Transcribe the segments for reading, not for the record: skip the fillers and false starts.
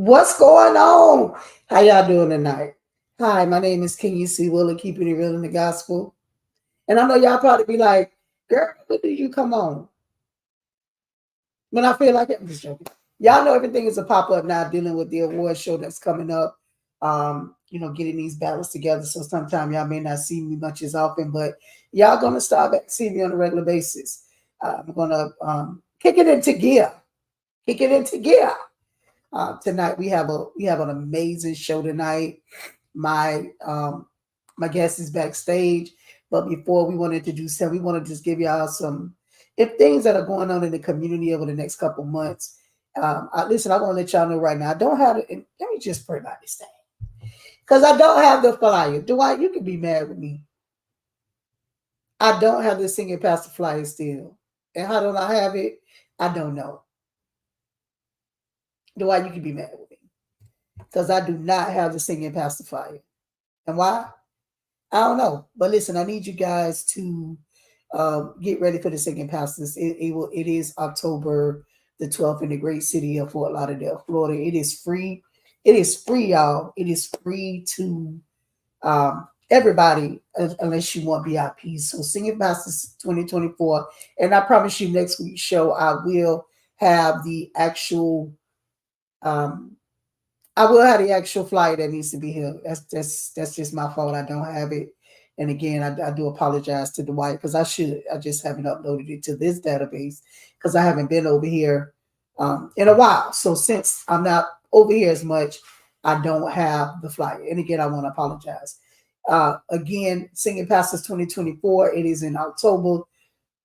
What's going on? How y'all doing tonight? Hi, my name is King C. Willer, keeping it real in the gospel. And I know y'all probably be like, girl, when do you come on? When I feel like it, I'm just joking. Y'all know everything is a pop-up now dealing with the award show that's coming up. Getting these battles together. So sometimes y'all may not see me much as often, but y'all gonna start back to see me on a regular basis. I'm gonna kick it into gear. Kick it into gear. Tonight we have an amazing show tonight. My my guest is backstage, but before we want to introduce him, we want to just give y'all some if things that are going on in the community over the next couple months. Listen, I want to let y'all know right now. I don't have it. Let me just pray about this thing because I don't have the flyer. Dwight, you can be mad with me. I don't have the singing pastor flyer still, and how don't I have it? I don't know. Dwight, you can be mad with me because I do not have the singing pastor flyer. And why? I don't know. But listen, I need you guys to get ready for the singing pastors. It is October the 12th in the great city of Fort Lauderdale, Florida. It is free. It is free, y'all. It is free to everybody unless you want VIP. So Singing Pastors 2024. And I promise you next week's show I will have the actual um I will have the actual flyer that needs to be here. That's just my fault. I don't have it. And again, I do apologize to Dwight because I should. I just haven't uploaded it to this database because I haven't been over here in a while. So since I'm not over here as much, I don't have the flyer. And again, I want to apologize. Again, Singing Pastors 2024. It is in October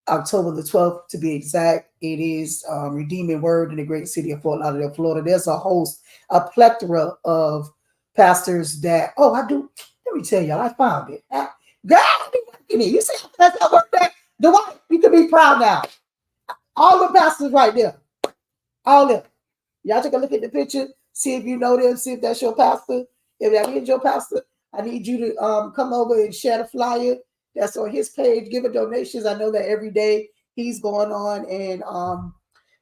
the 12th to be exact. It is Redeeming Word in the great city of Fort Lauderdale, Florida. There's a plethora of pastors that, oh, I do. Let me tell y'all, I found it. God, be working it. You see that's how work that? Dwight, you can be proud now. All the pastors right there. All of them. Y'all take a look at the picture, see if you know them, see if that's your pastor. If that is your pastor, I need you to come over and share the flyer. That's on his page. Give a donations. I know that every day he's going on and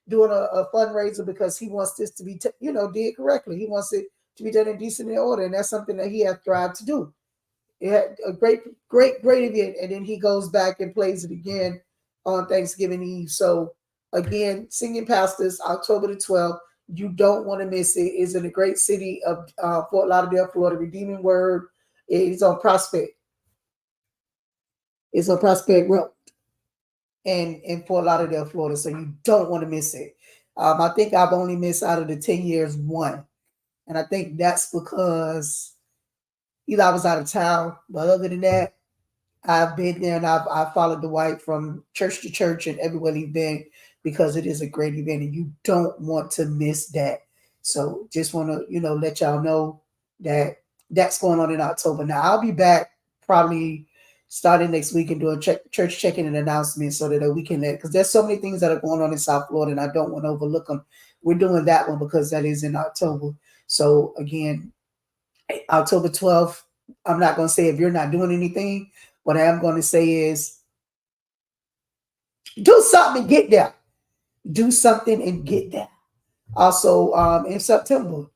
doing a fundraiser because he wants this to be, did correctly. He wants it to be done in decent order, and that's something that he has tried to do. It had a great, great, great event, and then he goes back and plays it again on Thanksgiving Eve. So again, Singing Pastors, October the 12th. You don't want to miss it. It's in the great city of Fort Lauderdale, Florida. Redeeming Word. It's on Prospect. It's on Prospect Road and in Fort Lauderdale, Florida. So you don't want to miss it. I think I've only missed out of the 10 years one. And I think that's because either I was out of town, but other than that, I've been there and I've followed Dwight from church to church and everywhere he's been because it is a great event and you don't want to miss that. So just want to, let y'all know that that's going on in October. Now I'll be back probably starting next week and doing church check-in and announcements so that we can because there's so many things that are going on in South Florida and I don't want to overlook them. We're doing that one because that is in October. So again, October 12th, I'm not going to say if you're not doing anything. What I am going to say is do something and get there. Do something and get there. Also, in September,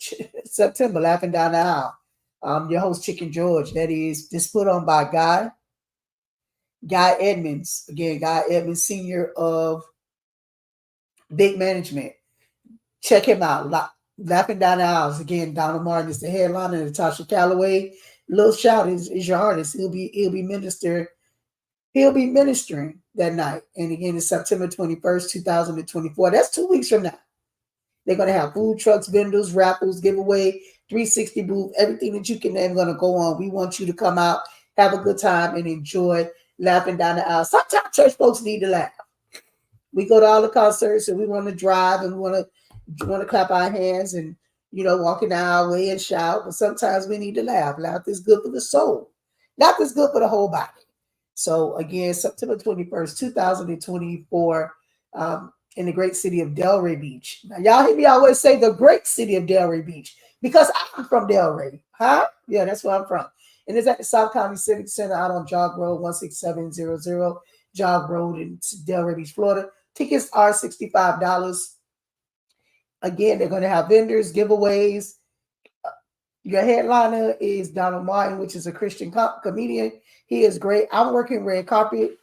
Laughing Down the Aisle. Your host, Chicken George. That is this put on by Guy Edmonds. Again, Guy Edmonds, senior of Big Management. Check him out. Laughing Down the Aisles. Again, Donald Martin is the headliner. Natasha Calloway. Lil Shout is your artist. He'll be ministering that night. And again, it's September 21st, 2024. That's 2 weeks from now. They're going to have food trucks, vendors, raffles, giveaway, 360 booth, everything that you can name going to go on. We want you to come out, have a good time, and enjoy Laughing Down the Aisle. Sometimes church folks need to laugh. We go to all the concerts and we want to drive and we want to clap our hands and, walk in the aisle and shout. But sometimes we need to laugh. Laughter is good for the soul. Laughter is good for the whole body. So again, September 21st, 2024, in the great city of Delray Beach. Now, y'all hear me always say the great city of Delray Beach because I'm from Delray. Huh? Yeah, that's where I'm from. And it's at the South County Civic Center out on Jog Road, 16700 Jog Road in Delray Beach, Florida. Tickets are $65. Again, they're going to have vendors, giveaways. Your headliner is Donald Martin, which is a Christian comedian. He is great. I'm working red carpet.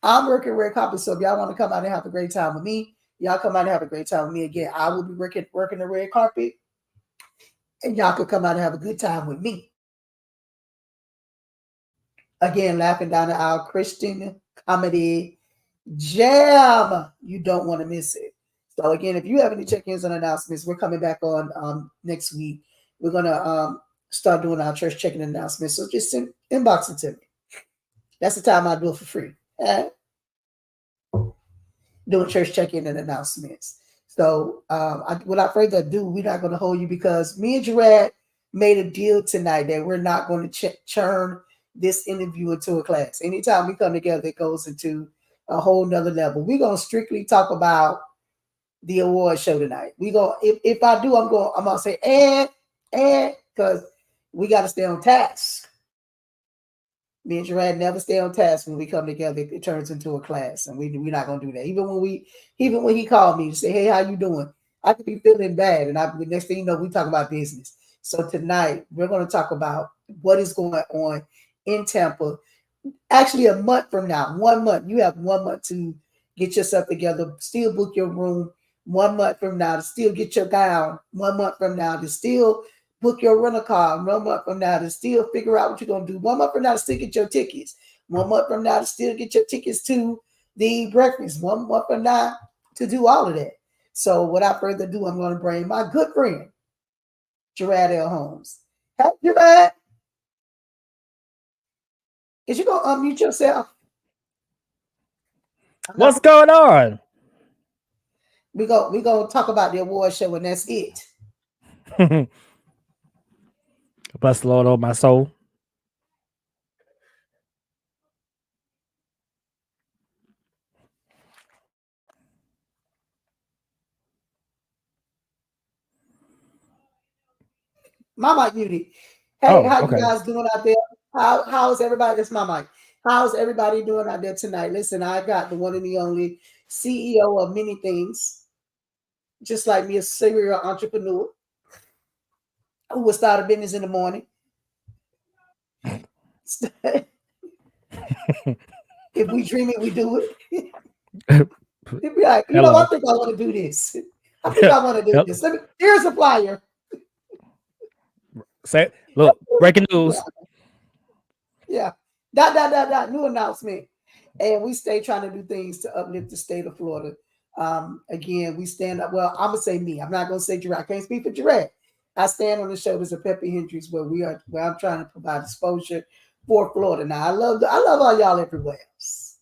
So if y'all want to come out and have a great time with me, y'all come out and have a great time with me. Again, I will be working the red carpet, and y'all could come out and have a good time with me. Again, laughing down the aisle, Christian comedy jam. You don't want to miss it. So again, if you have any check-ins and announcements, we're coming back on next week. We're gonna start doing our church check-in announcements. So just inbox it to me. That's the time I do it for free. Doing church check-in and announcements. So without further ado, we're not going to hold you because me and Jorad made a deal tonight that we're not going to churn this interview into a class. Anytime we come together, it goes into a whole nother level. We're going to strictly talk about the award show tonight. We go if I do, I'm gonna say and because we got to stay on task. Me and Jorad never stay on task when we come together. It turns into a class, and we're not gonna do that. Even when he called me to say, "Hey, how you doing?" I could be feeling bad, and the next thing you know, we talk about business. So tonight we're gonna talk about what is going on in Tampa. Actually, a month from now, 1 month. You have 1 month to get yourself together. Still book your room. 1 month from now to still get your gown. 1 month from now to still book your rental car. 1 month from now to still figure out what you're going to do. 1 month from now to still get your tickets. 1 month from now to still get your tickets to the breakfast. 1 month from now to do all of that. So without further ado, I'm going to bring my good friend, Jorad L. Holmes. Hey, Jorad, is you going to unmute yourself? What's going on? We gonna talk about the award show, and that's it. Bless the Lord, oh my soul. My mic muted. Hey, Oh, how you okay. guys doing out there? How's everybody? That's my mic. How's everybody doing out there tonight? Listen, I got the one and the only CEO of many things, just like me, a serial entrepreneur who will start a business in the morning. If we dream it, we do it. It'd be like, I Hello. think I want to do this. I think I want to do Yep. this. Here's a flyer. Say, look, breaking news. Yeah. Dot. New announcement. And we stay trying to do things to uplift the state of Florida. Again, we stand up. Well, I'm gonna say me. I'm not gonna say Jorad. I can't speak for Jorad. I stand on the shoulders of Peppy Hendricks, where I'm trying to provide exposure for Florida. Now, I love all y'all everywhere else.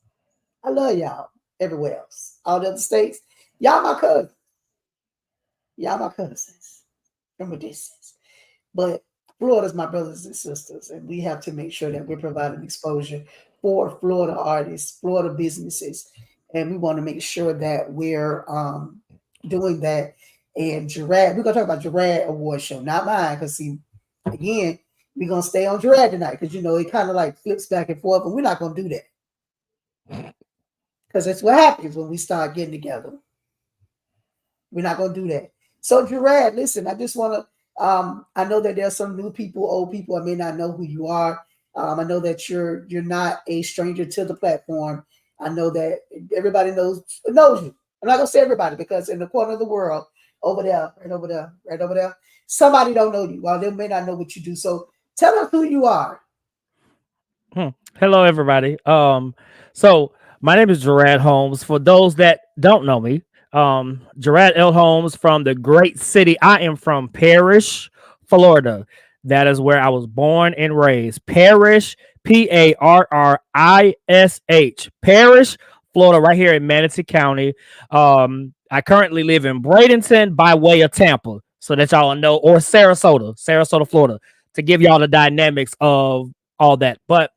I love y'all everywhere else. All the other states, y'all my cousins. Y'all my cousins from a distance. But Florida's my brothers and sisters, and we have to make sure that we're providing exposure for Florida artists, Florida businesses, and we want to make sure that we're doing that. And Jorad, we're gonna talk about Jorad Award Show, not mine, because see, again, we're gonna stay on Jorad tonight because it kind of like flips back and forth, and we're not gonna do that because that's what happens when we start getting together. We're not gonna do that. So Jorad, listen, I just want to. I know that there's some new people, old people. I may not know who you are. I know that you're not a stranger to the platform. I know that everybody knows you. I'm not gonna say everybody because in the corner of the world, over there, right over there, somebody don't know you. Well, they may not know what you do. So tell us who you are. Hello, everybody. So my name is Jorad Holmes. For those that don't know me, Jorad L. Holmes from the great city. I am from Parrish, Florida. That is where I was born and raised. Parrish, Parrish, Parrish, Florida, right here in Manatee County. I currently live in Bradenton by way of Tampa, so that y'all know, or Sarasota, Florida, to give y'all the dynamics of all that. But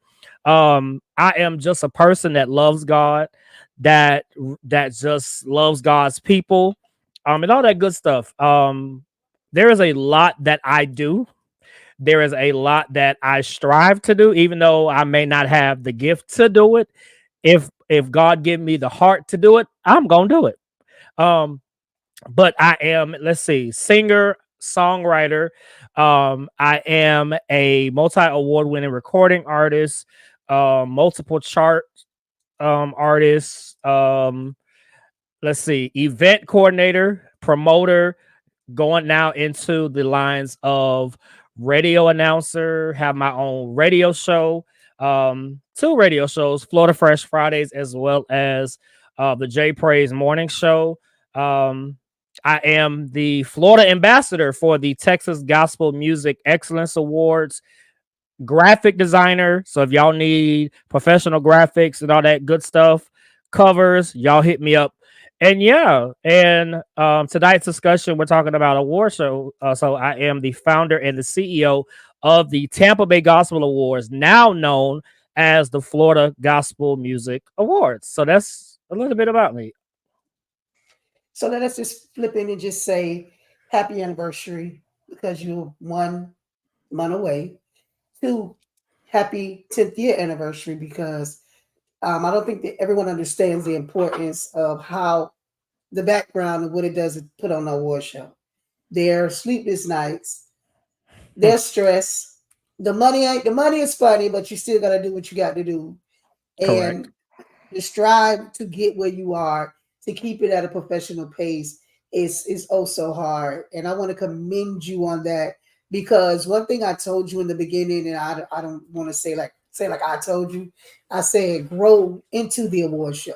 I am just a person that loves God, that just loves God's people, and all that good stuff. There is a lot that I do. There is a lot that I strive to do, even though I may not have the gift to do it. If God give me the heart to do it, I'm gonna do it. Um, but I am, let's see, singer, songwriter. I am a multi award winning recording artist, multiple chart artist. Let's see, event coordinator, promoter, going now into the lines of radio announcer, have my own radio show, two radio shows, Florida Fresh Fridays, as well as the J Praise Morning Show. Um, I am the Florida ambassador for the Texas Gospel Music Excellence Awards, graphic designer. So if y'all need professional graphics and all that good stuff, covers, y'all hit me up. And yeah, and tonight's discussion, we're talking about award show. So I am the founder and the CEO of the Tampa Bay Gospel Awards, now known as the Florida Gospel Music Awards. So that's a little bit about me. So let us just flip in and just say happy anniversary because you're 1 month away. Two, happy 10th year anniversary because I don't think that everyone understands the importance of how the background of what it does to put on an award show. Their sleepless nights, their stress. The money is funny, but you still gotta do what you got to do. Correct. And the strive to get where you are, to keep it at a professional pace is oh so hard. And I want to commend you on that because one thing I told you in the beginning, and I don't want to say like I told you, I said grow into the award show.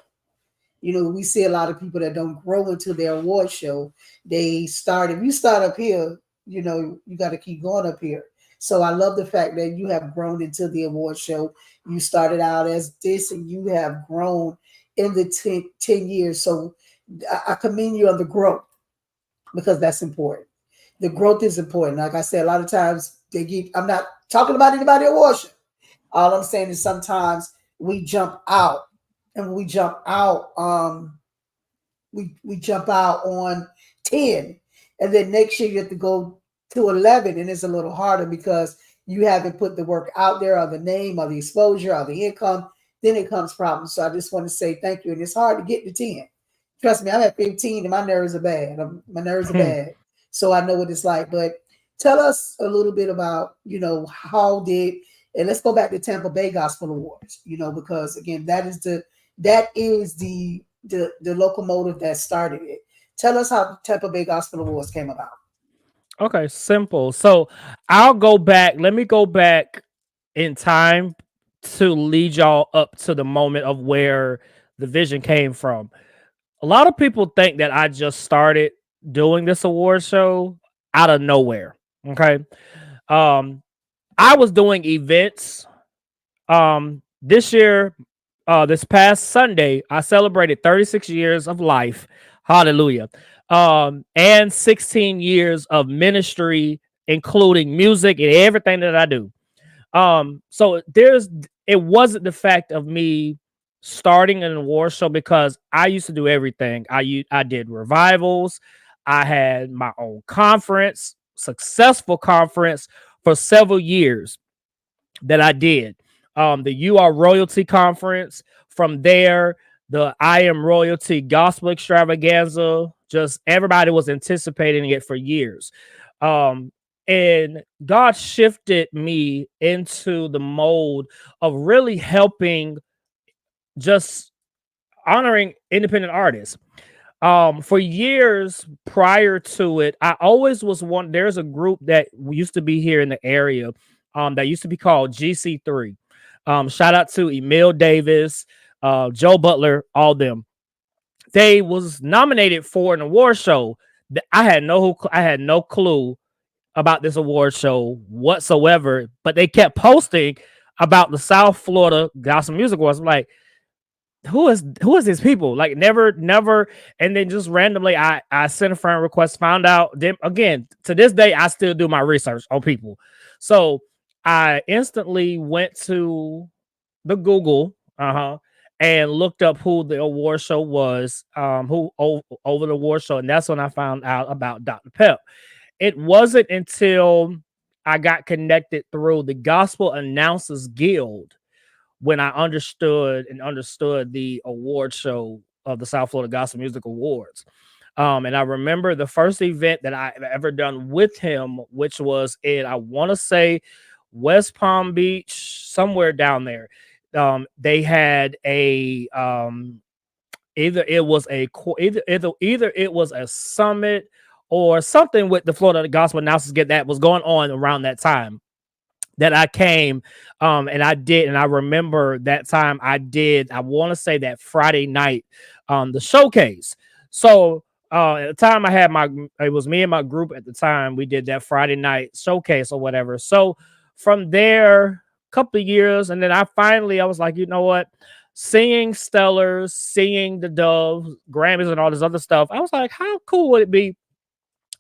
We see a lot of people that don't grow into their award show. If you start up here, you got to keep going up here. So I love the fact that you have grown into the award show. You started out as this and you have grown in the 10 years. So I commend you on the growth because that's important. The growth is important. Like I said, a lot of times I'm not talking about anybody award show. All I'm saying is sometimes we jump out and when we jump out, we jump out on 10 and then next year you have to go to 11 and it's a little harder because you haven't put the work out there or the name or the exposure or the income, then it comes problems. So I just want to say thank you. And it's hard to get to 10. Trust me, I'm at 15 and my nerves are bad. My nerves are bad. So I know what it's like. But tell us a little bit about, how did, and let's go back to Tampa Bay Gospel Awards, because again, that is the locomotive that started it. Tell us how the Tampa Bay Gospel Awards came about. Okay, simple. So I'll go back. Let me go back in time to lead y'all up to the moment of where the vision came from. A lot of people think that I just started doing this award show out of nowhere. Okay. Um, I was doing events. This year, this past Sunday, I celebrated 36 years of life. Hallelujah. And 16 years of ministry, including music and everything that I do. So it wasn't the fact of me starting an award show because I used to do everything. I did revivals. I had my own conference, successful conference for several years that I did. The You Are Royalty Conference. From there, the I Am Royalty Gospel Extravaganza. Just everybody was anticipating it for years. Um, and God shifted me into the mode of really helping, just honoring independent artists. For years prior to it, I always was one. There's a group that used to be here in the area, that used to be called GC3. Shout out to Emil Davis, Joe Butler, all them. They was nominated for an award show that I had no clue about this award show whatsoever, but they kept posting about the South Florida Gospel Music Awards. I'm like, who is these people? Like never. And then just randomly I sent a friend request, found out them again. To this day, I still do my research on people. So I instantly went to the Google, and looked up who the award show was, over the award show, and that's when I found out about Dr. Pep. It wasn't until I got connected through the Gospel Announcers Guild when I understood the award show of the South Florida Gospel Music Awards. And I remember the first event that I ever done with him, which was in, I want to say, West Palm Beach, somewhere down there. They had a either it was a either it was a summit or something with the Florida Gospel Announcers get that was going on around that time that I came, and I did, and I remember that time I did. I want to say that Friday night, the showcase. So at the time I had my, it was me and my group at the time. We did that Friday night showcase or whatever. So from there, a couple of years, and then I was like, you know what? Seeing Stellars, seeing the Dove, Grammys, and all this other stuff, I was like, how cool would it be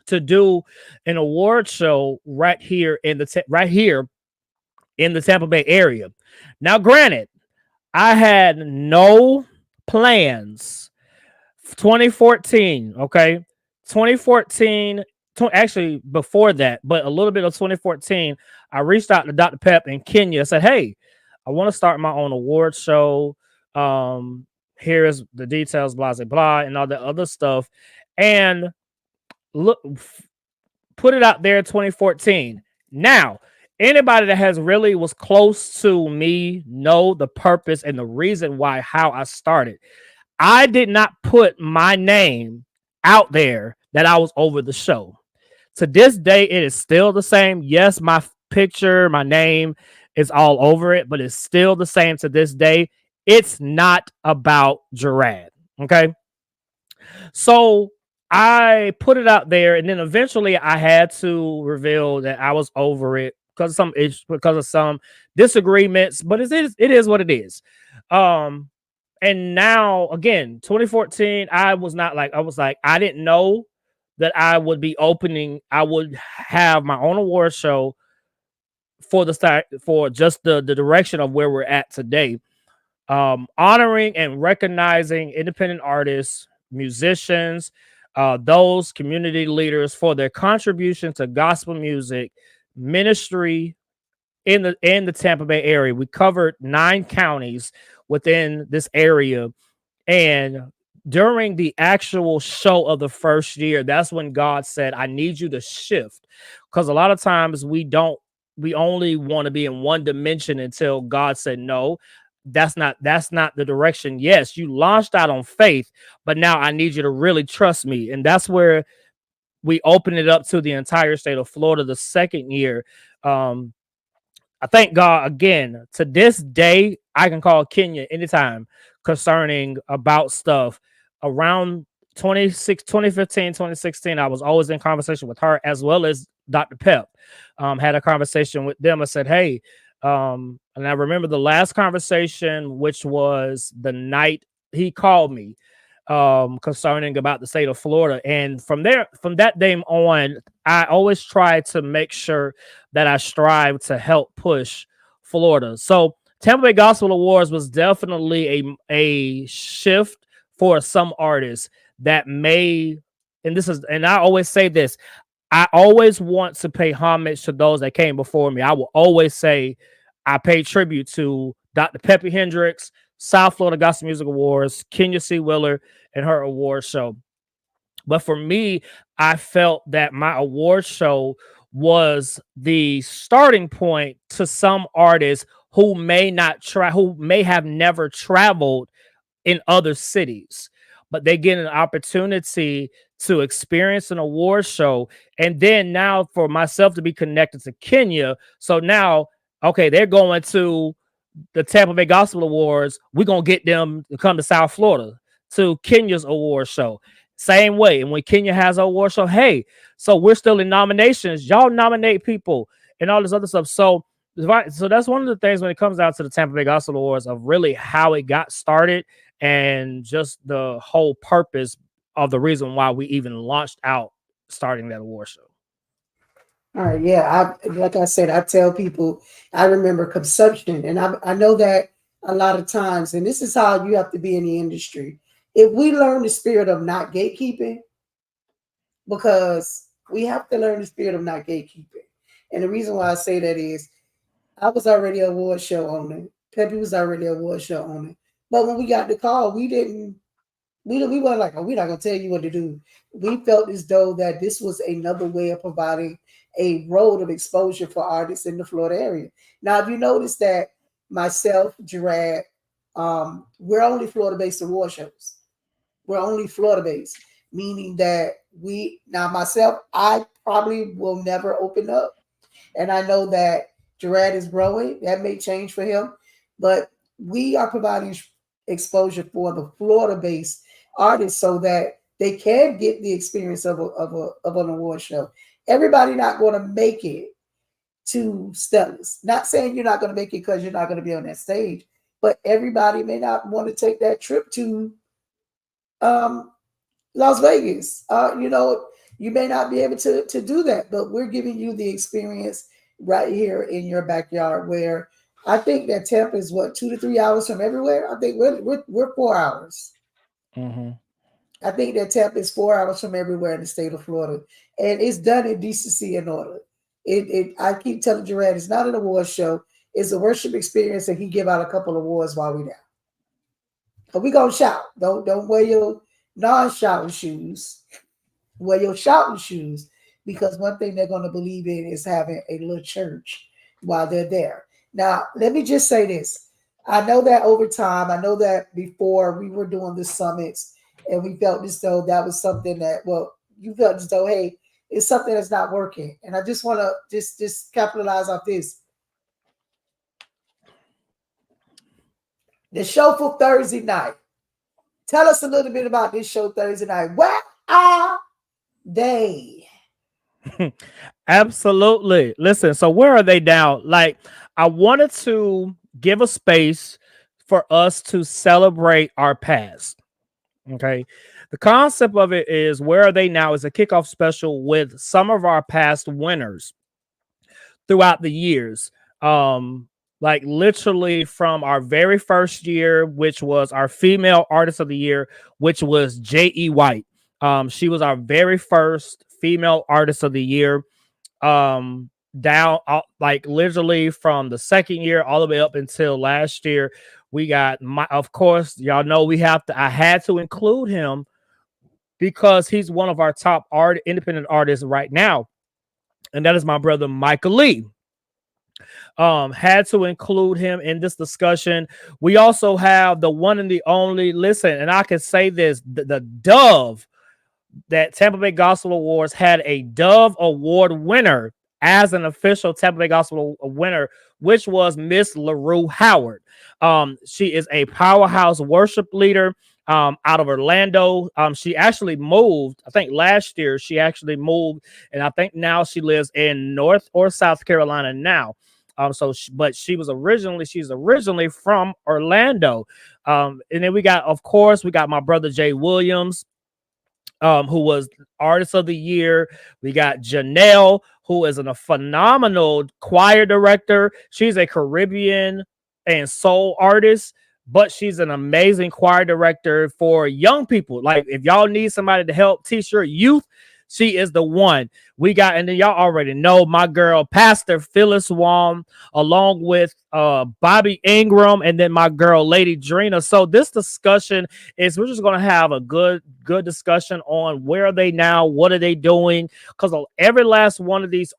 to do an award show right here in the right here in the Tampa Bay area? Now, granted, I had no plans. 2014, okay? 2014, actually before that, but a little bit of 2014, I reached out to Dr. Pep in Kenya. I said, hey, I want to start my own award show. Here's the details, blah, blah, blah, and all the other stuff. And look, put it out there in 2014. Now, anybody that has really was close to me know the purpose and the reason why, how I started. I did not put my name out there that I was over the show. To this day, it is still the same. Yes, my picture, my name is all over it, but it's still the same to this day. It's not about Jorad. Okay. So I put it out there, and then eventually I had to reveal that I was over it because of some issues, because of some disagreements. But it is what it is. Um, and now again, 2014, I was like, I didn't know that I would be opening, I would have my own award show for the start, for just the direction of where we're at today. Honoring and recognizing independent artists, musicians, those community leaders for their contribution to gospel music ministry in the Tampa Bay area. We covered 9 counties within this area, and during the actual show of the first year, that's when God said, I need you to shift. Because a lot of times we only want to be in one dimension until God said, no, that's not the direction. Yes, you launched out on faith, but now I need you to really trust me. And that's where we open it up to the entire state of Florida the second year. Um, I thank God again. To this day, I can call Kenya anytime concerning about stuff around 2015, 2016. I was always in conversation with her as well as Dr. Pep. Had a conversation with them. I said, hey, and I remember the last conversation, which was the night he called me concerning about the state of Florida. And from that day on, I always try to make sure that I strive to help push Florida. So Tampa Bay Gospel Awards was definitely a shift for some artists that may, and I always say this, I always want to pay homage to those that came before me. I will always say I pay tribute to Dr. Peppy Hendricks, South Florida Gospel Music Awards, Kenya C. Willer, and her award show. But for me, I felt that my award show was the starting point to some artists who who may have never traveled in other cities, but they get an opportunity to experience an award show. And then now for myself to be connected to Kenya. So now, okay, they're going to the Tampa Bay Gospel Awards. We're going to get them to come to South Florida to Kenya's award show. Same way. And when Kenya has an award show, hey, so we're still in nominations. Y'all nominate people and all this other stuff. So, right. So that's one of the things when it comes down to the Tampa Bay Gospel Awards of really how it got started and just the whole purpose of the reason why we even launched out starting that award show. All right, yeah. I like I said, I tell people I remember consumption, and I know that a lot of times, and this is how you have to be in the industry. If we learn the spirit of not gatekeeping, because we have to learn the spirit of not gatekeeping, and the reason why I say that is I was already a award show owner. Peppy was already a award show owner, but when we got the call, We weren't like, oh, we're not gonna tell you what to do. We felt as though that this was another way of providing a road of exposure for artists in the Florida area. Now, if you notice that myself, Jorad, we're only Florida-based award shows. We're only Florida-based, meaning that we now myself, I probably will never open up, and I know that Jorad is growing. That may change for him, but we are providing exposure for the Florida-based artists so that they can get the experience of an award show. Everybody not going to make it to Stellas. Not saying you're not going to make it because you're not going to be on that stage, but everybody may not want to take that trip to um, Las Vegas. You may not be able to do that, but we're giving you the experience right here in your backyard. Where I think that Tampa is what 2 to 3 hours from everywhere. I think we're 4 hours. Mm-hmm. I think that Tampa is 4 hours from everywhere in the state of Florida, and it's done in decency and order. I keep telling Jorad, it's not an award show. It's a worship experience, and he give out a couple of awards while we there. But we gonna shout. Don't wear your non-shouting shoes. Wear your shouting shoes, because one thing they're gonna believe in is having a little church while they're there. Now, let me just say this. I know that over time, I know that before we were doing the summits, and we felt as though that was something that, well, you felt as though, hey, it's something that's not working. And I just want to just capitalize off this. The show for Thursday night. Tell us a little bit about this show Thursday night. Where are they? Absolutely. Listen, so where are they now? Like, I wanted to give a space for us to celebrate our past. Okay. The concept of it is where are they now is a kickoff special with some of our past winners throughout the years. Um, like literally from our very first year, which was our female artist of the year, which was J.E. White. She was our very first female artist of the year. Down like literally from the second year all the way up until last year. We got of course, y'all know I had to include him because he's one of our top independent artists right now, and that is my brother Michael Lee. Had to include him in this discussion. We also have the one and the only, listen, and I can say this, the Dove, that Tampa Bay Gospel Awards had a Dove Award winner as an official Tampa Bay Gospel winner, which was Miss LaRue Howard. She is a powerhouse worship leader out of Orlando. She actually moved, I think last year she actually moved, and I think now she lives in North or South Carolina now. But she's originally from Orlando. And then of course, we got my brother Jay Williams, who was artist of the year. We got Janelle, who is a phenomenal choir director. She's a Caribbean and soul artist, but she's an amazing choir director for young people. Like if y'all need somebody to help teach your youth, she is the one. We got, and then y'all already know my girl, Pastor Phyllis Wong, along with Bobby Ingram, and then my girl, Lady Drina. So this discussion is, we're just going to have a good discussion on where are they now, what are they doing, because every last one of these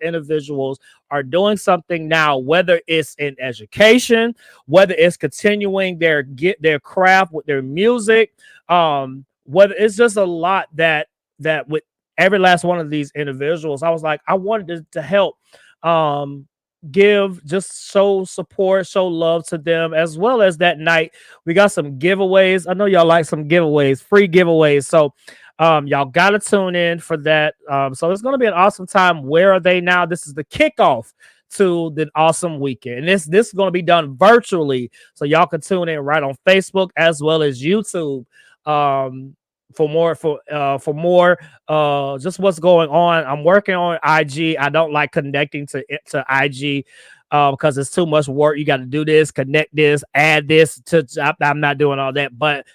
individuals are doing something now, whether it's in education, whether it's continuing their craft with their music, whether it's just a lot that with every last one of these individuals. I was like, I wanted to help show support, show love to them, as well as that night we got some giveaways. I know y'all like some giveaways, free giveaways. So y'all gotta tune in for that. So it's gonna be an awesome time. Where are they now? This is the kickoff to the awesome weekend, and this is going to be done virtually, so y'all can tune in right on Facebook as well as YouTube for more just what's going on. I'm working on IG. I don't like connecting to IG because it's too much work. You got to do this, connect this, add this I'm not doing all that, but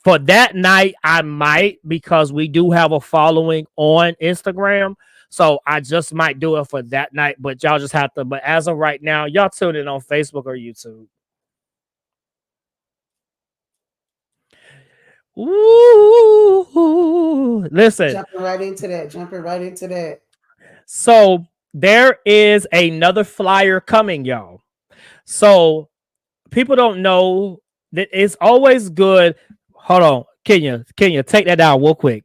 for that night I might, because we do have a following on Instagram, so I just might do it for that night. But y'all just have to, but as of right now, y'all tune in on Facebook or YouTube. Ooh, listen. Jumping right into that. Jumping right into that. So there is another flyer coming, y'all. So people don't know that it's always good. Hold on, Kenya, take that down real quick,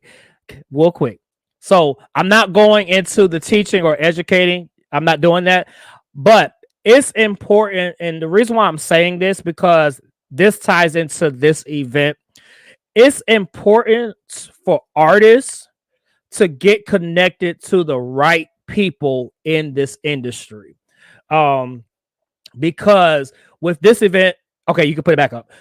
real quick. So I'm not going into the teaching or educating. I'm not doing that, but it's important, and the reason why I'm saying this because this ties into this event. It's important for artists to get connected to the right people in this industry. Um, because with this event, okay, you can put it back up.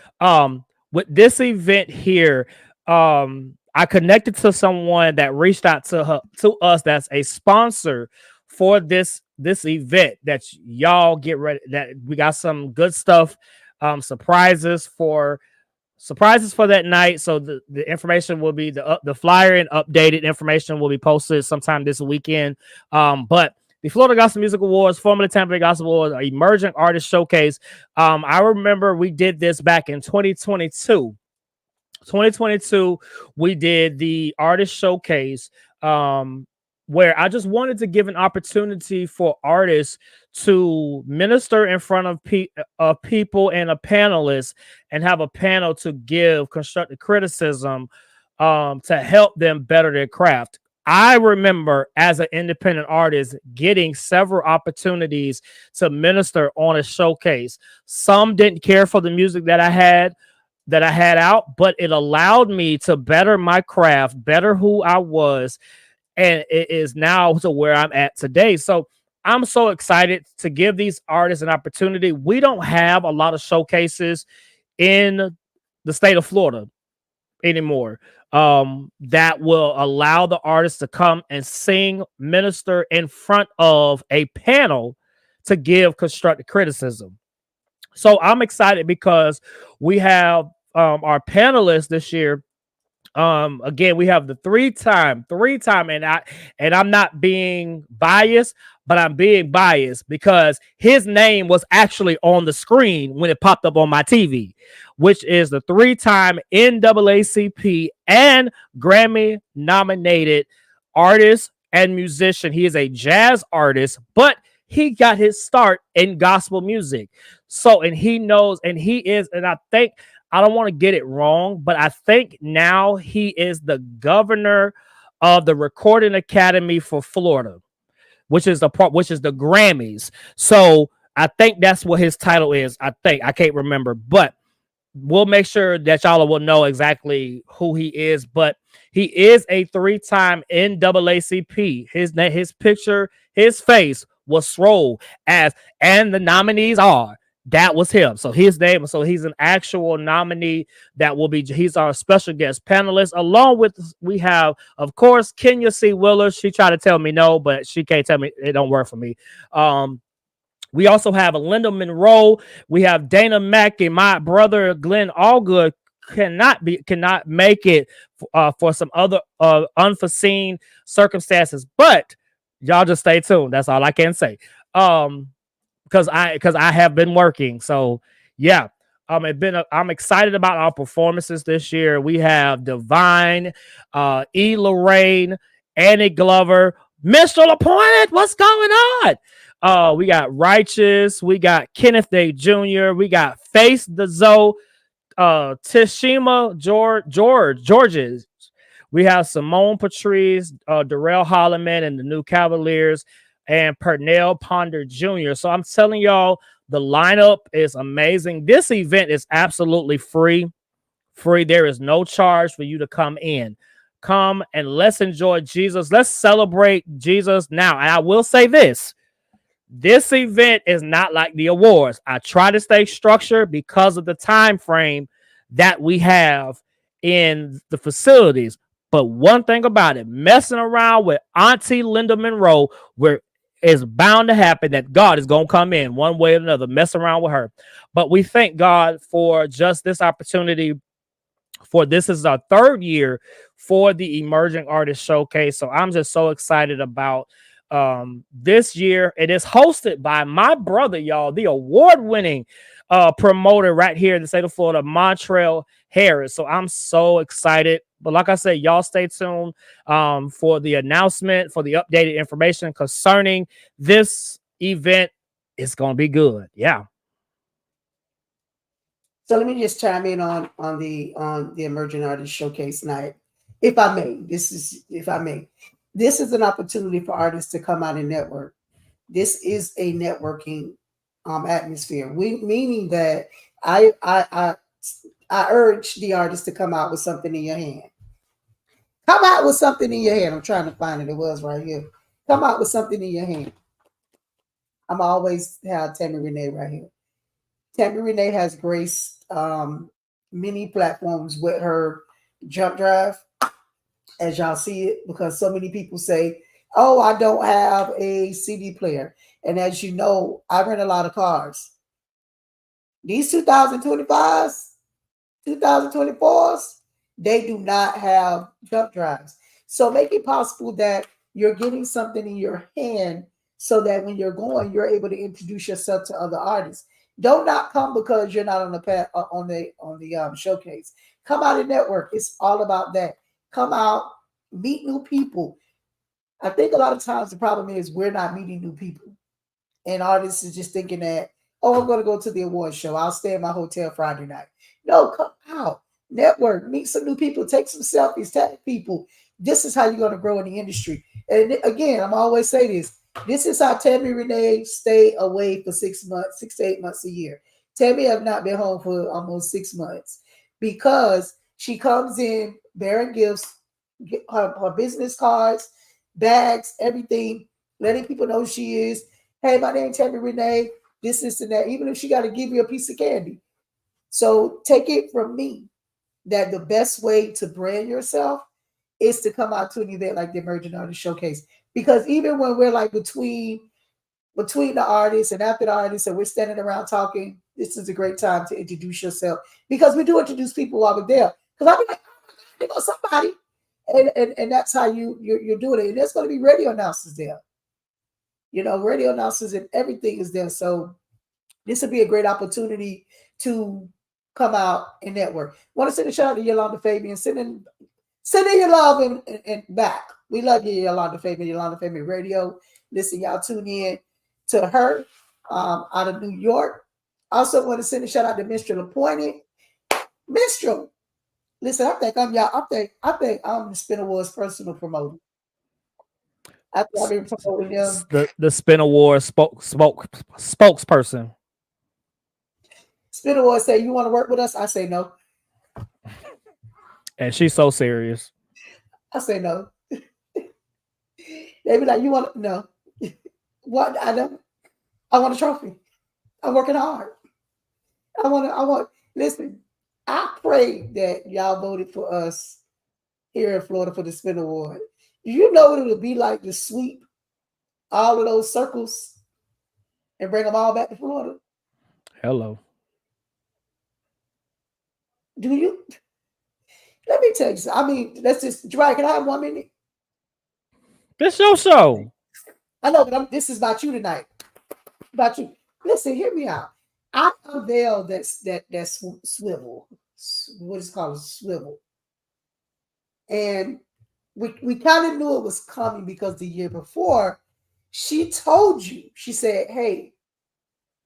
With this event here, I connected to someone that reached out to us that's a sponsor for this event that y'all get ready that we got some good stuff, surprises for that night. So the information will be the flyer and updated information will be posted sometime this weekend. But the Florida Gospel Music Awards, formerly Tampa Bay Gospel Awards, Emerging Artist Showcase. I remember we did this back in 2022. 2022, we did the artist showcase, where I just wanted to give an opportunity for artists to minister in front of people and a panelist and have a panel to give constructive criticism, to help them better their craft. I remember as an independent artist getting several opportunities to minister on a showcase. Some didn't care for the music that I had out, but it allowed me to better my craft, better who I was, and it is now to where I'm at today. So I'm so excited to give these artists an opportunity. We don't have a lot of showcases in the state of Florida anymore, that will allow the artists to come and sing, minister in front of a panel to give constructive criticism. So I'm excited because we have our panelists this year. Again, we have the three time, and I'm not being biased, but I'm being biased because his name was actually on the screen when it popped up on my TV, which is the three-time NAACP and Grammy nominated artist and musician. He is a jazz artist, but he got his start in gospel music. So, and he knows, and he is, and I think I don't want to get it wrong, but I think now he is the governor of the Recording Academy for Florida, which is the Grammys. So I think that's what his title is. I can't remember, but we'll make sure that y'all will know exactly who he is. But he is a three-time NAACP. His picture, his face was swole as, and the nominees are. That was him. So his name. So he's an actual nominee that will be. He's our special guest panelist. Along with we have, of course, Kenya C. Willer. She tried to tell me no, but she can't tell me it don't work for me. We also have Linda Monroe. We have Dana Mack and my brother Glenn Allgood cannot make it for some other unforeseen circumstances. But y'all just stay tuned. That's all I can say. Because I have been working. So yeah. I'm excited about our performances this year. We have Divine, E. Lorraine, Annie Glover, Mr. LaPointe. What's going on? We got Righteous, we got Kenneth Day Jr., we got Face the Zoe, Tishima Georges. We have Simone Patrice, Darrell Holloman and the New Cavaliers, and Pernell Ponder Jr. So I'm telling y'all, the lineup is amazing. This event is absolutely free. There is no charge for you to come in. Come and let's enjoy Jesus. Let's celebrate Jesus now. And I will say this event is not like the awards. I try to stay structured because of the time frame that we have in the facilities. But one thing about it, messing around with Auntie Linda Monroe, where it's bound to happen that God is going to come in one way or another, mess around with her. But we thank God for just this opportunity. For this is our third year for the Emerging Artist Showcase. So I'm just so excited about this year. It is hosted by my brother, y'all, the award-winning promoter right here in the state of Florida, Montrell Harris. So I'm so excited. But like I said, y'all stay tuned for the announcement, for the updated information concerning this event. It's gonna be good. Yeah. So let me just chime in on the emerging artist showcase night, if I may. This is an opportunity for artists to come out and network. This is a networking atmosphere. Meaning that I I I I urge the artist to come out with something in your hand. Come out with something in your hand. I'm trying to find it. It was right here. Come out with something in your hand. I'm always have Tammy Renee right here. Tammy Renee has graced many platforms with her jump drive, as y'all see it, because so many people say, "Oh, I don't have a CD player," and as you know, I rent a lot of cars. These 2025s, 2024s, they do not have jump drives. So make it possible that you're getting something in your hand so that when you're going, you're able to introduce yourself to other artists. Don't not come because you're not on the showcase. Come out and network. It's all about that. Come out, meet new people. I think a lot of times the problem is we're not meeting new people. And artists is just thinking that, oh, I'm going to go to the award show. I'll stay in my hotel Friday night. No, come out, network, meet some new people, take some selfies, tag people. This is how you're going to grow in the industry. And again, I'm always say this. This is how Tammy Renee stay away for 6 months, 6 to 8 months a year. Tammy have not been home for almost 6 months because she comes in bearing gifts, her business cards, bags, everything, letting people know who she is. Hey, my name's Tammy Renee. This, and that. Even if she got to give you a piece of candy. So take it from me that the best way to brand yourself is to come out to an event like the Emerging Artist Showcase. Because even when we're like between the artists and after the artists and we're standing around talking, this is a great time to introduce yourself. Because we do introduce people while we're there. Because I'll be like, oh, there goes somebody. And that's how you're doing it. And there's going to be radio announcers there. Radio announcers and everything is there. So this would be a great opportunity to come out and network. Want to send a shout out to Yolanda Fabian. Send in your love and back. We love you, Yolanda Fabian, Yolanda Fabian Radio. Listen, y'all tune in to her out of New York. Also want to send a shout out to Minstrel Appointed. Minstrel, listen, I think I'm the Spin Awards personal promoter. After I've been promoting them. The Spin Award spokesperson. Spin Awards say, you want to work with us? I say no. And she's so serious. I say no. They be like, you want to? No. What? I don't. I want a trophy. I'm working hard. Listen, I pray that y'all voted for us here in Florida for the Spin Award. Do you know what it would be like to sweep all of those circles and bring them all back to Florida? Hello. Do you? Let me tell you something. I mean, let's just, Jorad, can I have 1 minute? This your show. I know, but this is about you tonight. About you. Listen, hear me out. I unveiled that swivel. What is called a swivel. And we kind of knew it was coming because the year before, she told you, she said, hey,